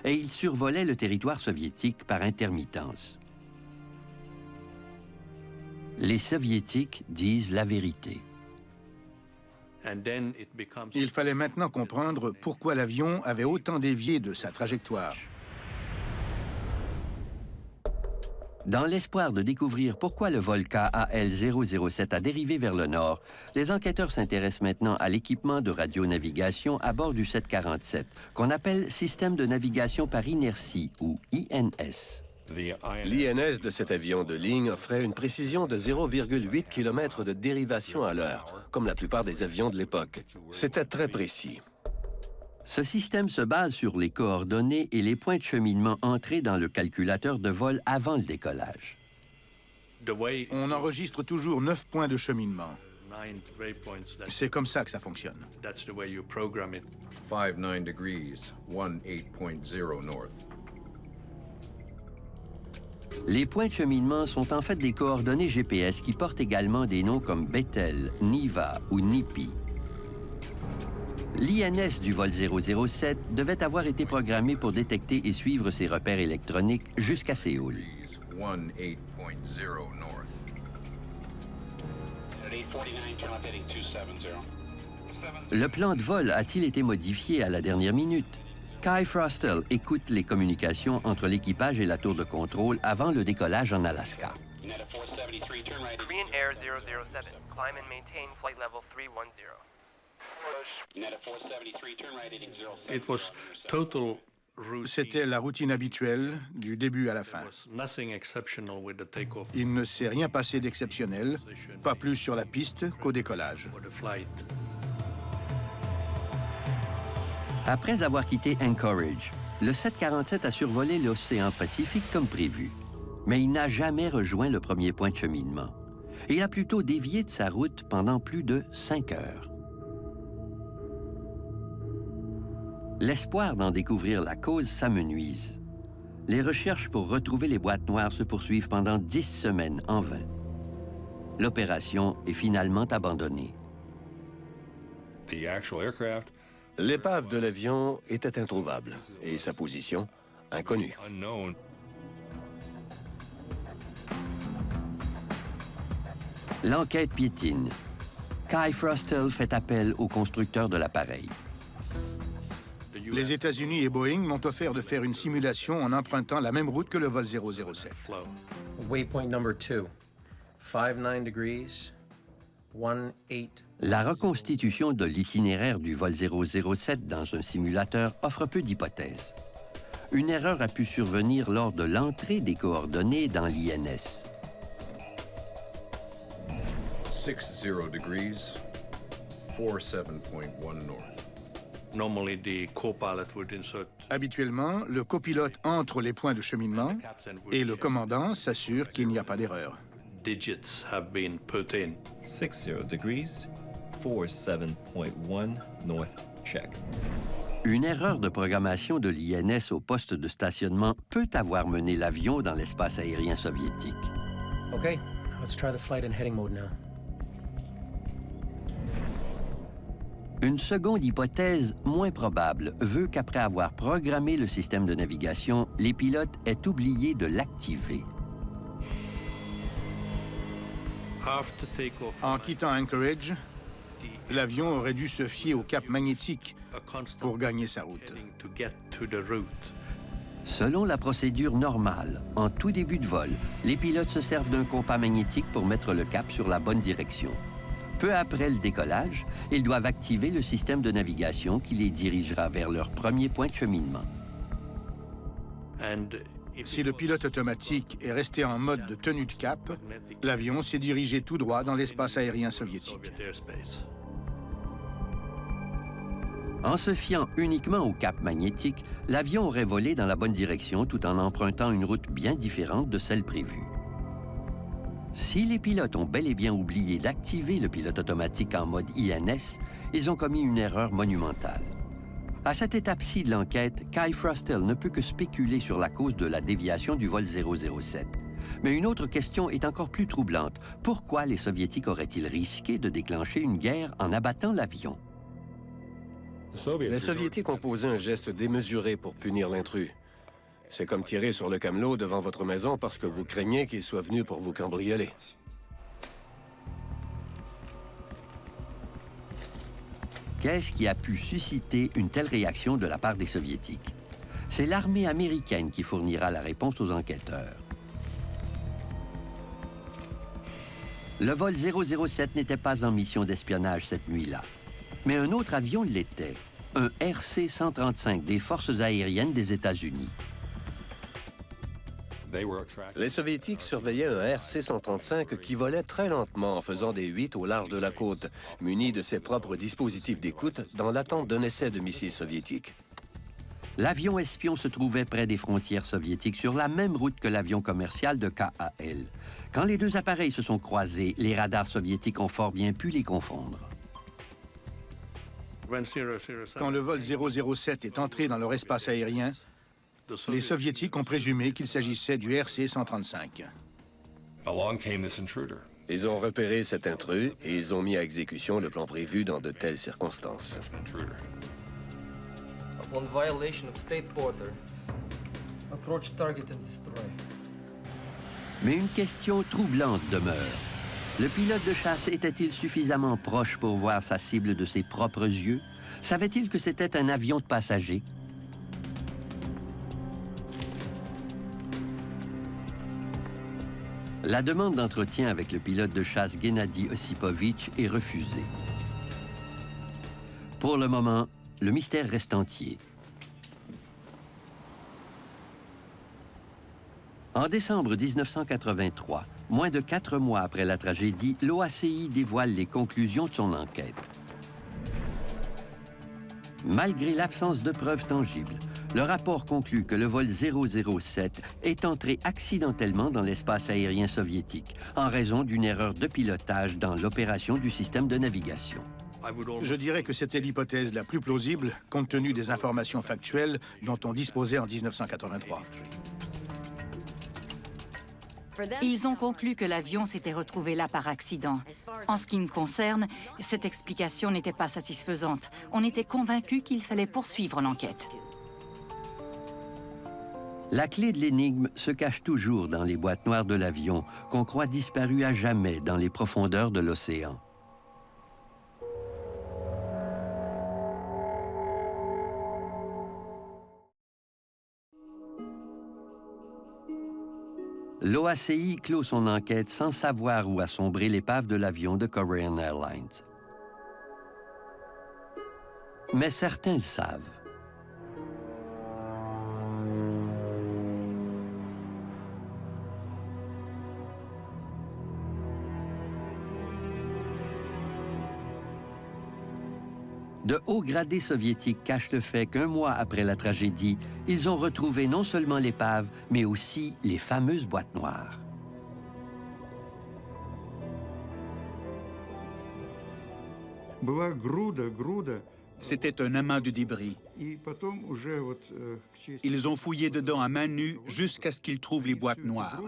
et il survolait le territoire soviétique par intermittence. Les Soviétiques disent la vérité. Il fallait maintenant comprendre pourquoi l'avion avait autant dévié de sa trajectoire. Dans l'espoir de découvrir pourquoi le vol KAL-007 a dérivé vers le nord, les enquêteurs s'intéressent maintenant à l'équipement de radionavigation à bord du 747, qu'on appelle Système de navigation par inertie, ou INS. L'INS de cet avion de ligne offrait une précision de 0,8 km de dérivation à l'heure, comme la plupart des avions de l'époque. C'était très précis. Ce système se base sur les coordonnées et les points de cheminement entrés dans le calculateur de vol avant le décollage. On enregistre toujours 9 points de cheminement. C'est comme ça que ça fonctionne. 59 degrees, 18.0 north. Les points de cheminement sont en fait des coordonnées GPS qui portent également des noms comme Bethel, Niva ou Nipi. L'INS du vol 007 devait avoir été programmé pour détecter et suivre ses repères électroniques jusqu'à Séoul. 18.0 north. Le plan de vol a-t-il été modifié à la dernière minute? Kai Frostel écoute les communications entre l'équipage et la tour de contrôle avant le décollage en Alaska. Korean Air 007, climb and maintain flight level 310. C'était la routine habituelle du début à la fin. Il ne s'est rien passé d'exceptionnel, pas plus sur la piste qu'au décollage. Après avoir quitté Anchorage, le 747 a survolé l'océan Pacifique comme prévu. Mais il n'a jamais rejoint le premier point de cheminement. Et il a plutôt dévié de sa route pendant plus de 5 heures. L'espoir d'en découvrir la cause s'amenuise. Les recherches pour retrouver les boîtes noires se poursuivent pendant 10 semaines en vain. L'opération est finalement abandonnée. L'épave de l'avion était introuvable et sa position inconnue. L'enquête piétine. Kai Frostel fait appel au constructeur de l'appareil. Les États-Unis et Boeing m'ont offert de faire une simulation en empruntant la même route que le vol 007. Waypoint number 2, 59 degrees, 18. La reconstitution de l'itinéraire du vol 007 dans un simulateur offre peu d'hypothèses. Une erreur a pu survenir lors de l'entrée des coordonnées dans l'INS. 60 degrees, 47.1 north. Habituellement, le copilote entre les points de cheminement et le commandant s'assure qu'il n'y a pas d'erreur. 60 degrees, 47.1 north, check. Une erreur de programmation de l'INS au poste de stationnement peut avoir mené l'avion dans l'espace aérien soviétique. Okay, let's try the flight in heading mode now. Une seconde hypothèse, moins probable, veut qu'après avoir programmé le système de navigation, les pilotes aient oublié de l'activer. En quittant Anchorage, l'avion aurait dû se fier au cap magnétique pour gagner sa route. Selon la procédure normale, en tout début de vol, les pilotes se servent d'un compas magnétique pour mettre le cap sur la bonne direction. Peu après le décollage, ils doivent activer le système de navigation qui les dirigera vers leur premier point de cheminement. Si le pilote automatique est resté en mode de tenue de cap, l'avion s'est dirigé tout droit dans l'espace aérien soviétique. En se fiant uniquement au cap magnétique, l'avion aurait volé dans la bonne direction tout en empruntant une route bien différente de celle prévue. Si les pilotes ont bel et bien oublié d'activer le pilote automatique en mode INS, ils ont commis une erreur monumentale. À cette étape-ci de l'enquête, Kai Frostel ne peut que spéculer sur la cause de la déviation du vol 007. Mais une autre question est encore plus troublante. Pourquoi les Soviétiques auraient-ils risqué de déclencher une guerre en abattant l'avion? Les Soviétiques ont posé un geste démesuré pour punir l'intrus. C'est comme tirer sur le camelot devant votre maison parce que vous craignez qu'il soit venu pour vous cambrioler. Qu'est-ce qui a pu susciter une telle réaction de la part des Soviétiques? C'est l'armée américaine qui fournira la réponse aux enquêteurs. Le vol 007 n'était pas en mission d'espionnage cette nuit-là. Mais un autre avion l'était, un RC-135 des forces aériennes des États-Unis. Les Soviétiques surveillaient un RC-135 qui volait très lentement en faisant des 8 au large de la côte, muni de ses propres dispositifs d'écoute dans l'attente d'un essai de missiles soviétiques. L'avion espion se trouvait près des frontières soviétiques sur la même route que l'avion commercial de KAL. Quand les deux appareils se sont croisés, les radars soviétiques ont fort bien pu les confondre. Quand le vol 007 est entré dans leur espace aérien, les Soviétiques ont présumé qu'il s'agissait du RC-135. Ils ont repéré cet intrus et ils ont mis à exécution le plan prévu dans de telles circonstances. On violation of state border, approach target and destroy. Mais une question troublante demeure. Le pilote de chasse était-il suffisamment proche pour voir sa cible de ses propres yeux? Savait-il que c'était un avion de passagers? La demande d'entretien avec le pilote de chasse Gennady Osipovitch est refusée. Pour le moment, le mystère reste entier. En décembre 1983, moins de 4 mois après la tragédie, l'OACI dévoile les conclusions de son enquête. Malgré l'absence de preuves tangibles, le rapport conclut que le vol 007 est entré accidentellement dans l'espace aérien soviétique en raison d'une erreur de pilotage dans l'opération du système de navigation. Je dirais que c'était l'hypothèse la plus plausible compte tenu des informations factuelles dont on disposait en 1983. Ils ont conclu que l'avion s'était retrouvé là par accident. En ce qui me concerne, cette explication n'était pas satisfaisante. On était convaincus qu'il fallait poursuivre l'enquête. La clé de l'énigme se cache toujours dans les boîtes noires de l'avion qu'on croit disparues à jamais dans les profondeurs de l'océan. L'OACI clôt son enquête sans savoir où a sombré l'épave de l'avion de Korean Airlines. Mais certains le savent. De hauts gradés soviétiques cachent le fait qu'un mois après la tragédie, ils ont retrouvé non seulement l'épave, mais aussi les fameuses boîtes noires. C'était un amas de débris. Ils ont fouillé dedans à main nue jusqu'à ce qu'ils trouvent les boîtes noires.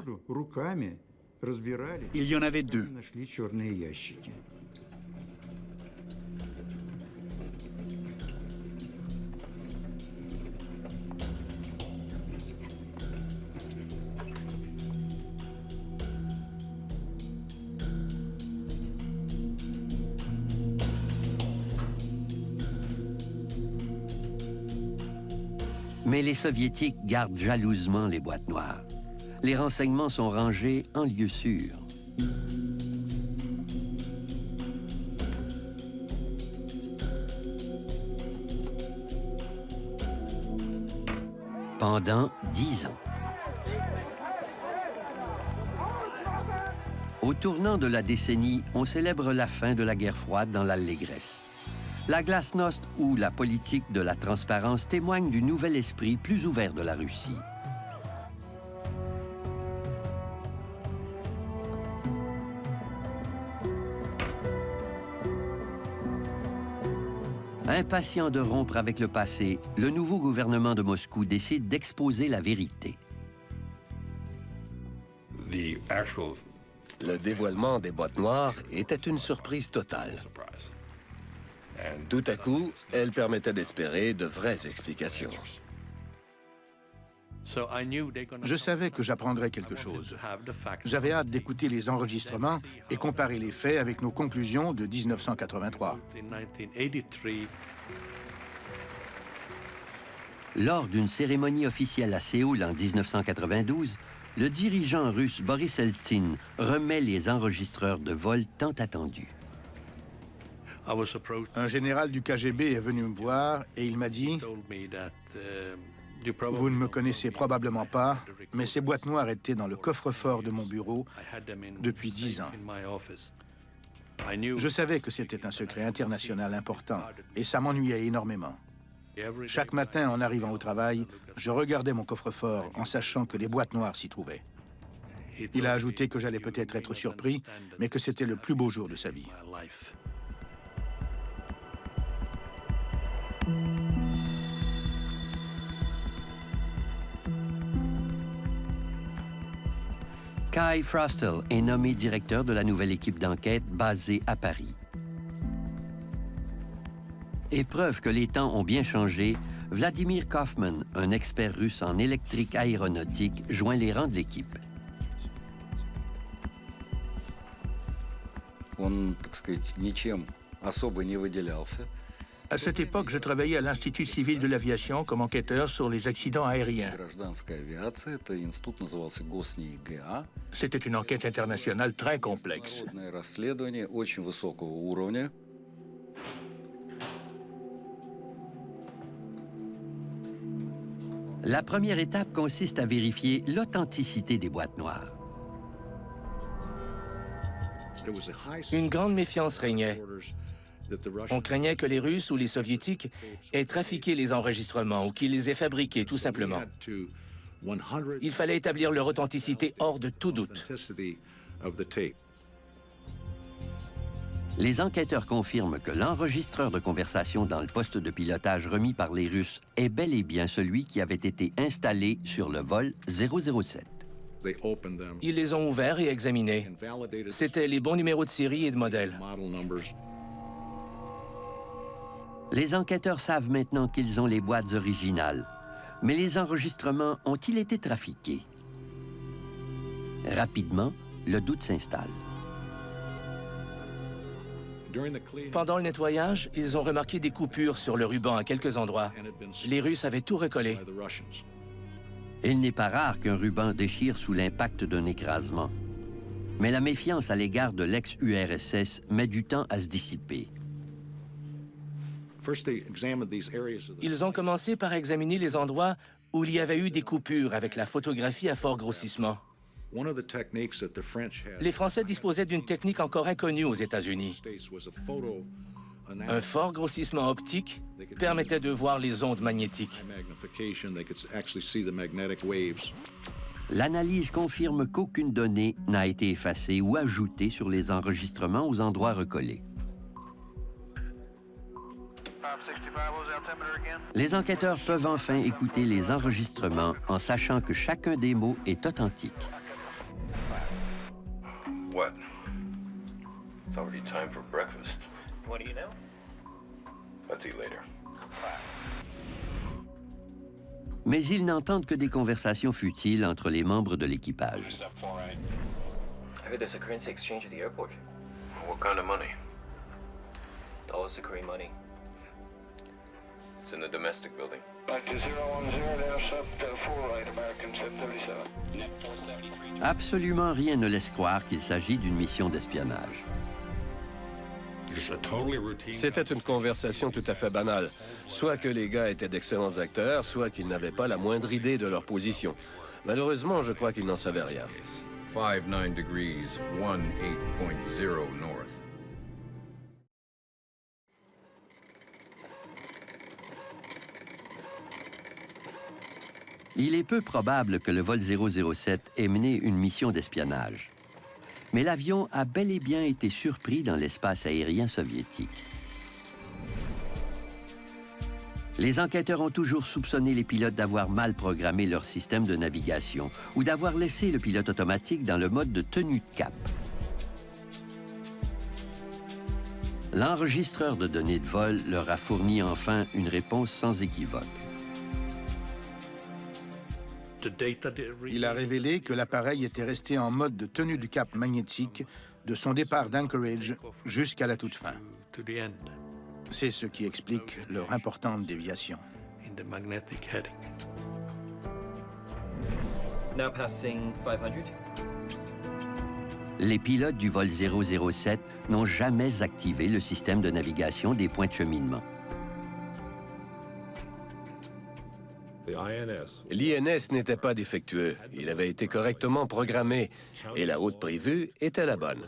Il y en avait 2. Mais les Soviétiques gardent jalousement les boîtes noires. Les renseignements sont rangés en lieu sûr. Pendant 10 ans. Au tournant de la décennie, on célèbre la fin de la guerre froide dans l'allégresse. La glasnost ou la politique de la transparence témoigne du nouvel esprit plus ouvert de la Russie. Impatient de rompre avec le passé, le nouveau gouvernement de Moscou décide d'exposer la vérité. Le dévoilement des boîtes noires était une surprise totale. Tout à coup, elle permettait d'espérer de vraies explications. Je savais que j'apprendrais quelque chose. J'avais hâte d'écouter les enregistrements et comparer les faits avec nos conclusions de 1983. Lors d'une cérémonie officielle à Séoul en 1992, le dirigeant russe Boris Eltsine remet les enregistreurs de vol tant attendus. Un général du KGB est venu me voir et il m'a dit « Vous ne me connaissez probablement pas, mais ces boîtes noires étaient dans le coffre-fort de mon bureau depuis 10 ans. Je savais que c'était un secret international important et ça m'ennuyait énormément. Chaque matin, en arrivant au travail, je regardais mon coffre-fort en sachant que les boîtes noires s'y trouvaient. » Il a ajouté que j'allais peut-être être surpris, mais que c'était le plus beau jour de sa vie. Kai Frostel est nommé directeur de la nouvelle équipe d'enquête basée à Paris. Et preuve que les temps ont bien changé, Vladimir Kaufman, un expert russe en électrique aéronautique, joint les rangs de l'équipe. À cette époque, je travaillais à l'Institut civil de l'aviation comme enquêteur sur les accidents aériens. C'était une enquête internationale très complexe. La première étape consiste à vérifier l'authenticité des boîtes noires. Une grande méfiance régnait. On craignait que les Russes ou les Soviétiques aient trafiqué les enregistrements ou qu'ils les aient fabriqués, tout simplement. Il fallait établir leur authenticité hors de tout doute. Les enquêteurs confirment que l'enregistreur de conversation dans le poste de pilotage remis par les Russes est bel et bien celui qui avait été installé sur le vol 007. Ils les ont ouverts et examinés. C'étaient les bons numéros de série et de modèle. Les enquêteurs savent maintenant qu'ils ont les boîtes originales. Mais les enregistrements ont-ils été trafiqués? Rapidement, le doute s'installe. Pendant le nettoyage, ils ont remarqué des coupures sur le ruban à quelques endroits. Les Russes avaient tout recollé. Il n'est pas rare qu'un ruban déchire sous l'impact d'un écrasement. Mais la méfiance à l'égard de l'ex-URSS met du temps à se dissiper. Ils ont commencé par examiner les endroits où il y avait eu des coupures avec la photographie à fort grossissement. Les Français disposaient d'une technique encore inconnue aux États-Unis. Un fort grossissement optique permettait de voir les ondes magnétiques. L'analyse confirme qu'aucune donnée n'a été effacée ou ajoutée sur les enregistrements aux endroits recollés. Les enquêteurs peuvent enfin écouter les enregistrements en sachant que chacun des mots est authentique. What? It's already time for breakfast. What do you know? Let's eat later. Mais ils n'entendent que des conversations futiles entre les membres de l'équipage. I heard there's a currency exchange at the airport. What kind of money? Dollars to Korean money. It's in the domestic building. Back to 010 to intercept 4 right, American 737. Absolument rien ne laisse croire qu'il s'agit d'une mission d'espionnage. C'était une conversation tout à fait banale. Soit que les gars étaient d'excellents acteurs, soit qu'ils n'avaient pas la moindre idée de leur position. Malheureusement, je crois qu'ils n'en savaient rien. 59 degrees, 18.0 north. Il est peu probable que le vol 007 ait mené une mission d'espionnage. Mais l'avion a bel et bien été surpris dans l'espace aérien soviétique. Les enquêteurs ont toujours soupçonné les pilotes d'avoir mal programmé leur système de navigation ou d'avoir laissé le pilote automatique dans le mode de tenue de cap. L'enregistreur de données de vol leur a fourni enfin une réponse sans équivoque. Il a révélé que l'appareil était resté en mode de tenue du cap magnétique de son départ d'Anchorage jusqu'à la toute fin. C'est ce qui explique leur importante déviation. Now passing 500. Les pilotes du vol 007 n'ont jamais activé le système de navigation des points de cheminement. L'INS n'était pas défectueux. Il avait été correctement programmé et la route prévue était la bonne.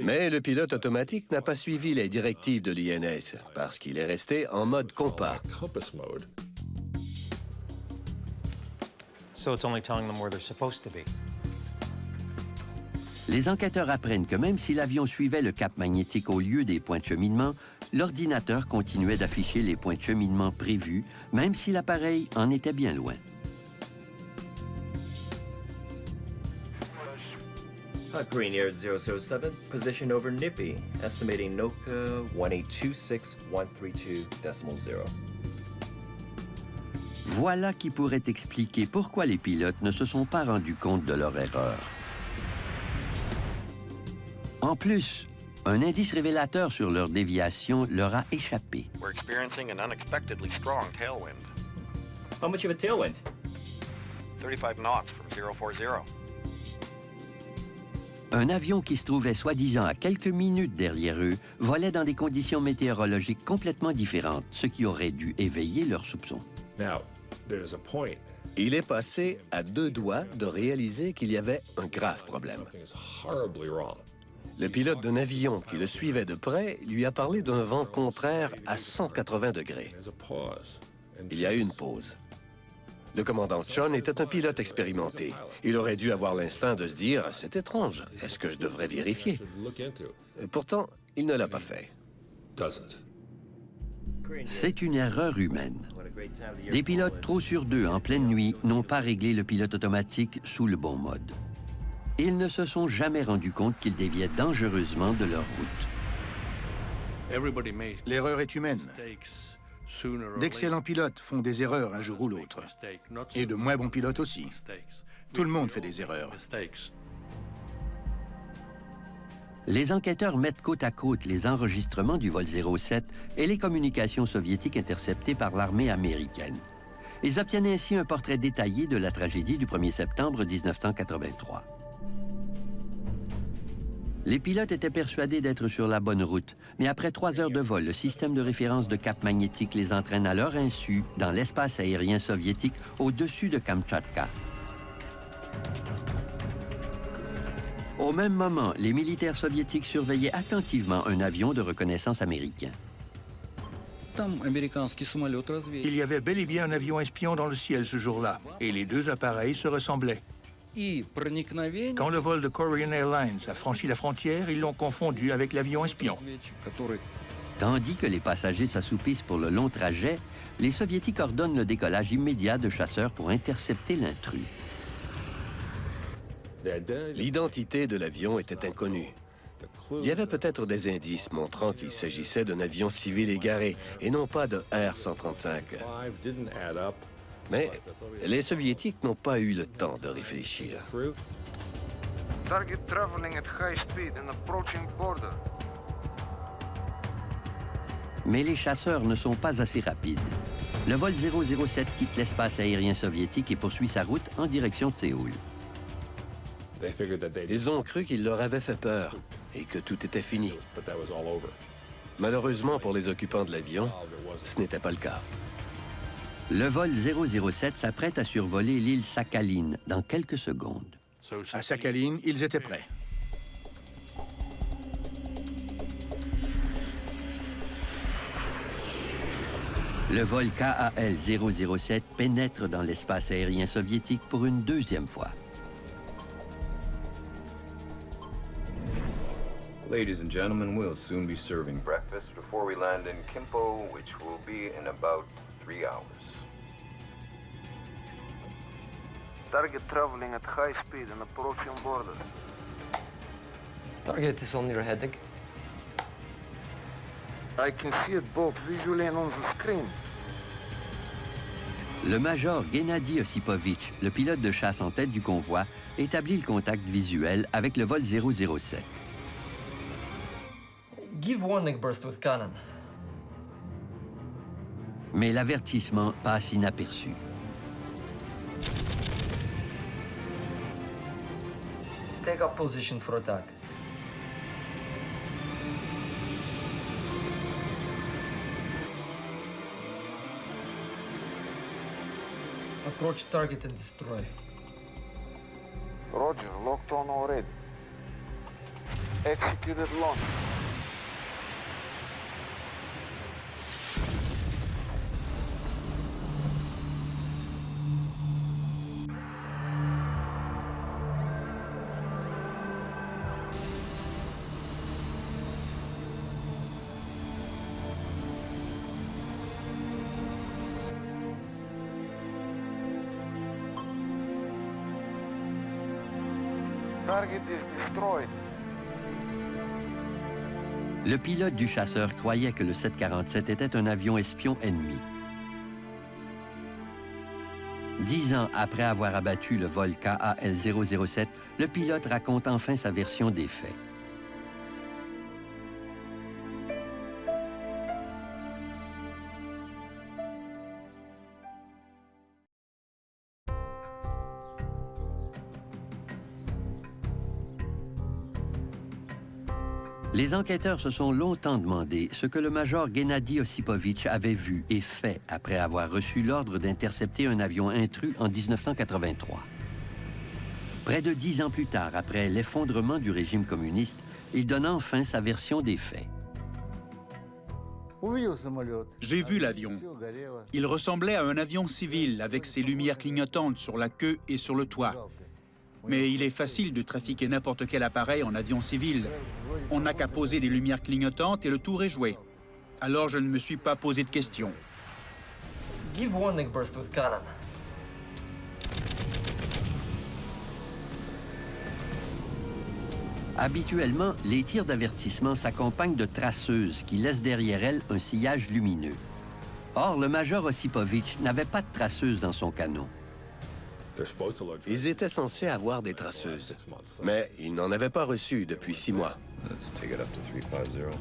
Mais le pilote automatique n'a pas suivi les directives de l'INS parce qu'il est resté en mode compas. So it's only telling them where they're supposed to be. Les enquêteurs apprennent que même si l'avion suivait le cap magnétique au lieu des points de cheminement, l'ordinateur continuait d'afficher les points de cheminement prévus, même si l'appareil en était bien loin. Korean Air 007, position over Nippy, estimating NOCA 1826132.0. Voilà qui pourrait expliquer pourquoi les pilotes ne se sont pas rendus compte de leur erreur. En plus, un indice révélateur sur leur déviation leur a échappé. We're experiencing an unexpectedly strong tailwind. How much of a tailwind? 35 knots from 040. Un avion qui se trouvait soi-disant à quelques minutes derrière eux volait dans des conditions météorologiques complètement différentes, ce qui aurait dû éveiller leurs soupçons. Il est passé à 2 doigts de réaliser qu'il y avait un grave problème. Le pilote d'un avion qui le suivait de près lui a parlé d'un vent contraire à 180 degrés. Il y a eu une pause. Le commandant Chun était un pilote expérimenté. Il aurait dû avoir l'instinct de se dire « C'est étrange, est-ce que je devrais vérifier ?» Pourtant, il ne l'a pas fait. C'est une erreur humaine. Des pilotes trop sur 2 en pleine nuit n'ont pas réglé le pilote automatique sous le bon mode. Ils ne se sont jamais rendus compte qu'ils déviaient dangereusement de leur route. L'erreur est humaine. D'excellents pilotes font des erreurs un jour ou l'autre. Et de moins bons pilotes aussi. Tout le monde fait des erreurs. Les enquêteurs mettent côte à côte les enregistrements du vol 07 et les communications soviétiques interceptées par l'armée américaine. Ils obtiennent ainsi un portrait détaillé de la tragédie du 1er septembre 1983. Les pilotes étaient persuadés d'être sur la bonne route, mais après 3 heures de vol, le système de référence de cap magnétique les entraîne à leur insu dans l'espace aérien soviétique au-dessus de Kamtchatka. Au même moment, les militaires soviétiques surveillaient attentivement un avion de reconnaissance américain. Il y avait bel et bien un avion espion dans le ciel ce jour-là, et les 2 appareils se ressemblaient. Quand le vol de Korean Airlines a franchi la frontière, ils l'ont confondu avec l'avion espion. Tandis que les passagers s'assoupissent pour le long trajet, les Soviétiques ordonnent le décollage immédiat de chasseurs pour intercepter l'intrus. L'identité de l'avion était inconnue. Il y avait peut-être des indices montrant qu'il s'agissait d'un avion civil égaré et non pas de R-135. Mais les Soviétiques n'ont pas eu le temps de réfléchir. Target traveling at high speed and approaching border. Mais les chasseurs ne sont pas assez rapides. Le vol 007 quitte l'espace aérien soviétique et poursuit sa route en direction de Séoul. Ils ont cru qu'il leur avait fait peur et que tout était fini. Malheureusement pour les occupants de l'avion, ce n'était pas le cas. Le vol 007 s'apprête à survoler l'île Sakhaline dans quelques secondes. À Sakhaline, ils étaient prêts. Le vol KAL-007 pénètre dans l'espace aérien soviétique pour une deuxième fois. Ladies and gentlemen, we'll soon be serving Breakfast before we land in Kimpo, which will be in about 3 hours. Target traveling at high speed and approaching borders. Target is on your heading. I can see it both visually and on the screen. Le major Gennady Osipovitch, le pilote de chasse en tête du convoi, établit le contact visuel avec le vol 007. Give warning burst with cannon. Mais l'avertissement passe inaperçu. Take up position for attack. Approach target and destroy. Roger, locked on already. Executed launch. Target is destroyed. Le pilote du chasseur croyait que le 747 était un avion espion ennemi. 10 ans après avoir abattu le vol KAL-007, le pilote raconte enfin sa version des faits. Les enquêteurs se sont longtemps demandé ce que le major Gennady Osipovitch avait vu et fait après avoir reçu l'ordre d'intercepter un avion intrus en 1983. Près de 10 ans plus tard, après l'effondrement du régime communiste, il donne enfin sa version des faits. J'ai vu l'avion. Il ressemblait à un avion civil avec ses lumières clignotantes sur la queue et sur le toit. Mais il est facile de trafiquer n'importe quel appareil en avion civil. On n'a qu'à poser des lumières clignotantes et le tour est joué. Alors je ne me suis pas posé de questions. Give warning burst with cannon. Habituellement, les tirs d'avertissement s'accompagnent de traceuses qui laissent derrière elles un sillage lumineux. Or, le major Osipovitch n'avait pas de traceuse dans son canon. Ils étaient censés avoir des traceuses, mais ils n'en avaient pas reçu depuis 6 mois.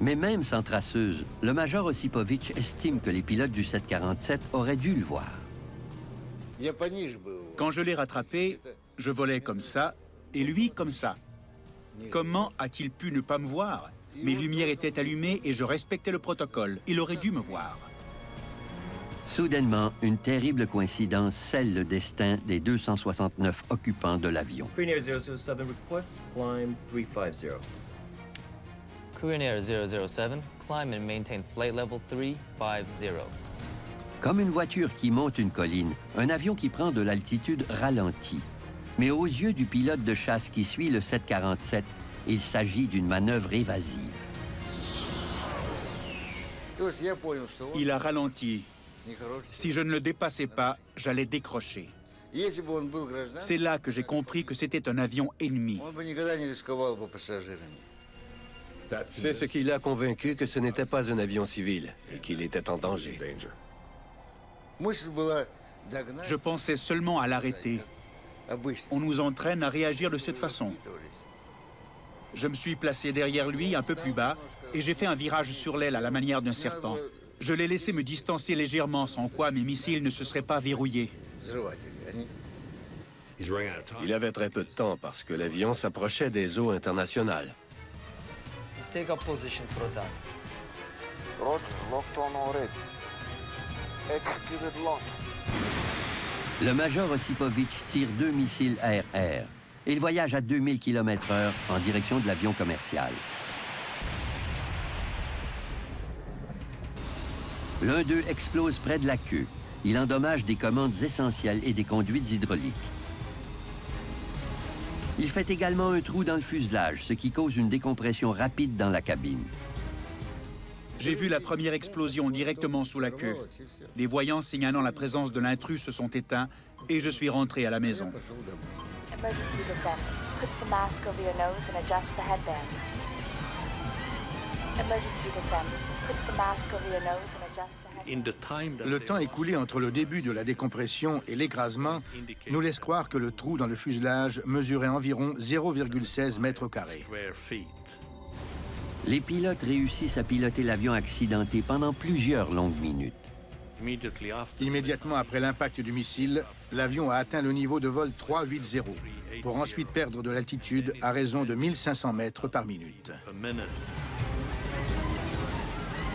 Mais même sans traceuse, le major Osipovitch estime que les pilotes du 747 auraient dû le voir. Quand je l'ai rattrapé, je volais comme ça et lui comme ça. Comment a-t-il pu ne pas me voir? Mes lumières étaient allumées et je respectais le protocole. Il aurait dû me voir. Soudainement, une terrible coïncidence scelle le destin des 269 occupants de l'avion. Korean Air 007 requests climb 350. Korean Air 007, climb and maintain flight level 350. Comme une voiture qui monte une colline, un avion qui prend de l'altitude ralentit. Mais aux yeux du pilote de chasse qui suit le 747, il s'agit d'une manœuvre évasive. Il a ralenti. Si je ne le dépassais pas, j'allais décrocher. C'est là que j'ai compris que c'était un avion ennemi. C'est ce qui l'a convaincu que ce n'était pas un avion civil et qu'il était en danger. Je pensais seulement à l'arrêter. On nous entraîne à réagir de cette façon. Je me suis placé derrière lui, un peu plus bas, et j'ai fait un virage sur l'aile à la manière d'un serpent. Je l'ai laissé me distancer légèrement, sans quoi mes missiles ne se seraient pas verrouillés. Il avait très peu de temps parce que l'avion s'approchait des eaux internationales. Take up position for attack. Roger, locked on already. Executed launch. Le major Osipovitch tire 2 missiles air-air. Il voyage à 2000 km/h en direction de l'avion commercial. L'un d'eux explose près de la queue. Il endommage des commandes essentielles et des conduites hydrauliques. Il fait également un trou dans le fuselage, ce qui cause une décompression rapide dans la cabine. J'ai vu la première explosion directement sous la queue. Les voyants signalant la présence de l'intrus se sont éteints et je suis rentré à la maison. Emergency descent. Put the mask over your nose and adjust the headband. Emergency descent. Put the mask over your nose and adjust the headband. Le temps écoulé entre le début de la décompression et l'écrasement nous laisse croire que le trou dans le fuselage mesurait environ 0,16 mètres carrés. Les pilotes réussissent à piloter l'avion accidenté pendant plusieurs longues minutes. Immédiatement après l'impact du missile, l'avion a atteint le niveau de vol 380 pour ensuite perdre de l'altitude à raison de 1500 mètres par minute.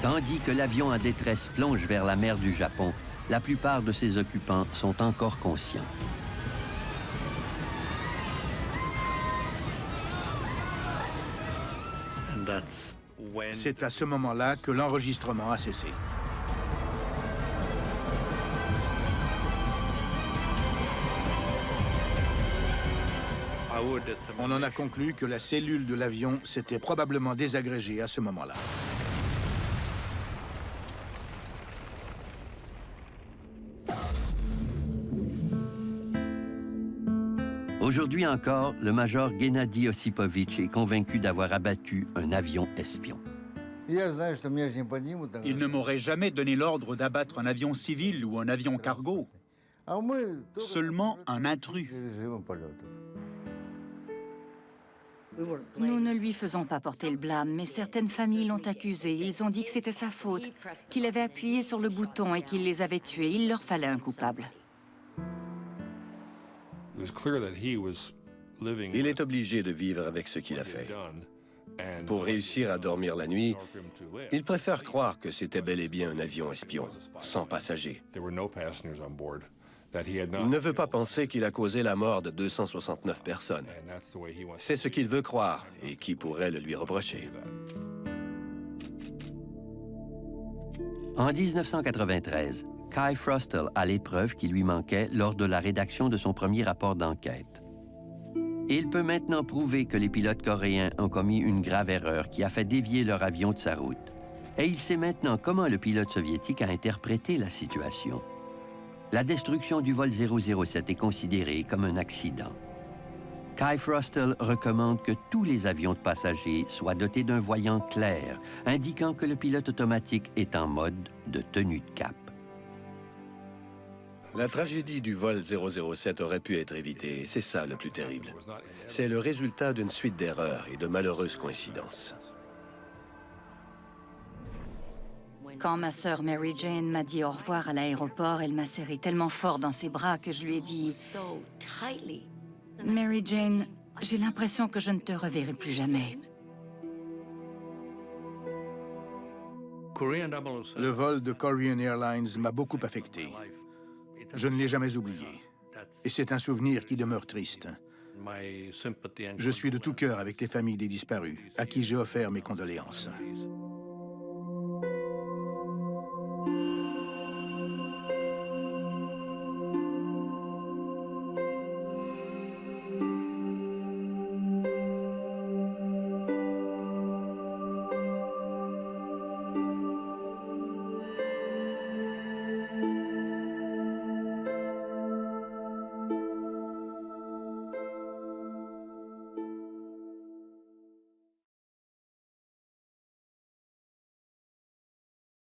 Tandis que l'avion en détresse plonge vers la mer du Japon, la plupart de ses occupants sont encore conscients. C'est à ce moment-là que l'enregistrement a cessé. On en a conclu que la cellule de l'avion s'était probablement désagrégée à ce moment-là. Aujourd'hui encore, le major Gennady Osipovitch est convaincu d'avoir abattu un avion espion. Il ne m'aurait jamais donné l'ordre d'abattre un avion civil ou un avion cargo. Seulement un intrus. Nous ne lui faisons pas porter le blâme, mais certaines familles l'ont accusé. Ils ont dit que c'était sa faute, qu'il avait appuyé sur le bouton et qu'il les avait tués. Il leur fallait un coupable. Il est obligé de vivre avec ce qu'il a fait. Pour réussir à dormir la nuit, il préfère croire que c'était bel et bien un avion espion, sans passagers. Il ne veut pas penser qu'il a causé la mort de 269 personnes. C'est ce qu'il veut croire, et qui pourrait le lui reprocher. En 1993, Kai Frostel a les preuves qui lui manquaient lors de la rédaction de son premier rapport d'enquête. Il peut maintenant prouver que les pilotes coréens ont commis une grave erreur qui a fait dévier leur avion de sa route. Et il sait maintenant comment le pilote soviétique a interprété la situation. La destruction du vol 007 est considérée comme un accident. Kai Frostel recommande que tous les avions de passagers soient dotés d'un voyant clair, indiquant que le pilote automatique est en mode de tenue de cap. La tragédie du vol 007 aurait pu être évitée, et c'est ça le plus terrible. C'est le résultat d'une suite d'erreurs et de malheureuses coïncidences. Quand ma sœur Mary Jane m'a dit au revoir à l'aéroport, elle m'a serré tellement fort dans ses bras que je lui ai dit « Mary Jane, j'ai l'impression que je ne te reverrai plus jamais. » Le vol de Korean Airlines m'a beaucoup affecté. Je ne l'ai jamais oublié. Et c'est un souvenir qui demeure triste. Je suis de tout cœur avec les familles des disparus, à qui j'ai offert mes condoléances.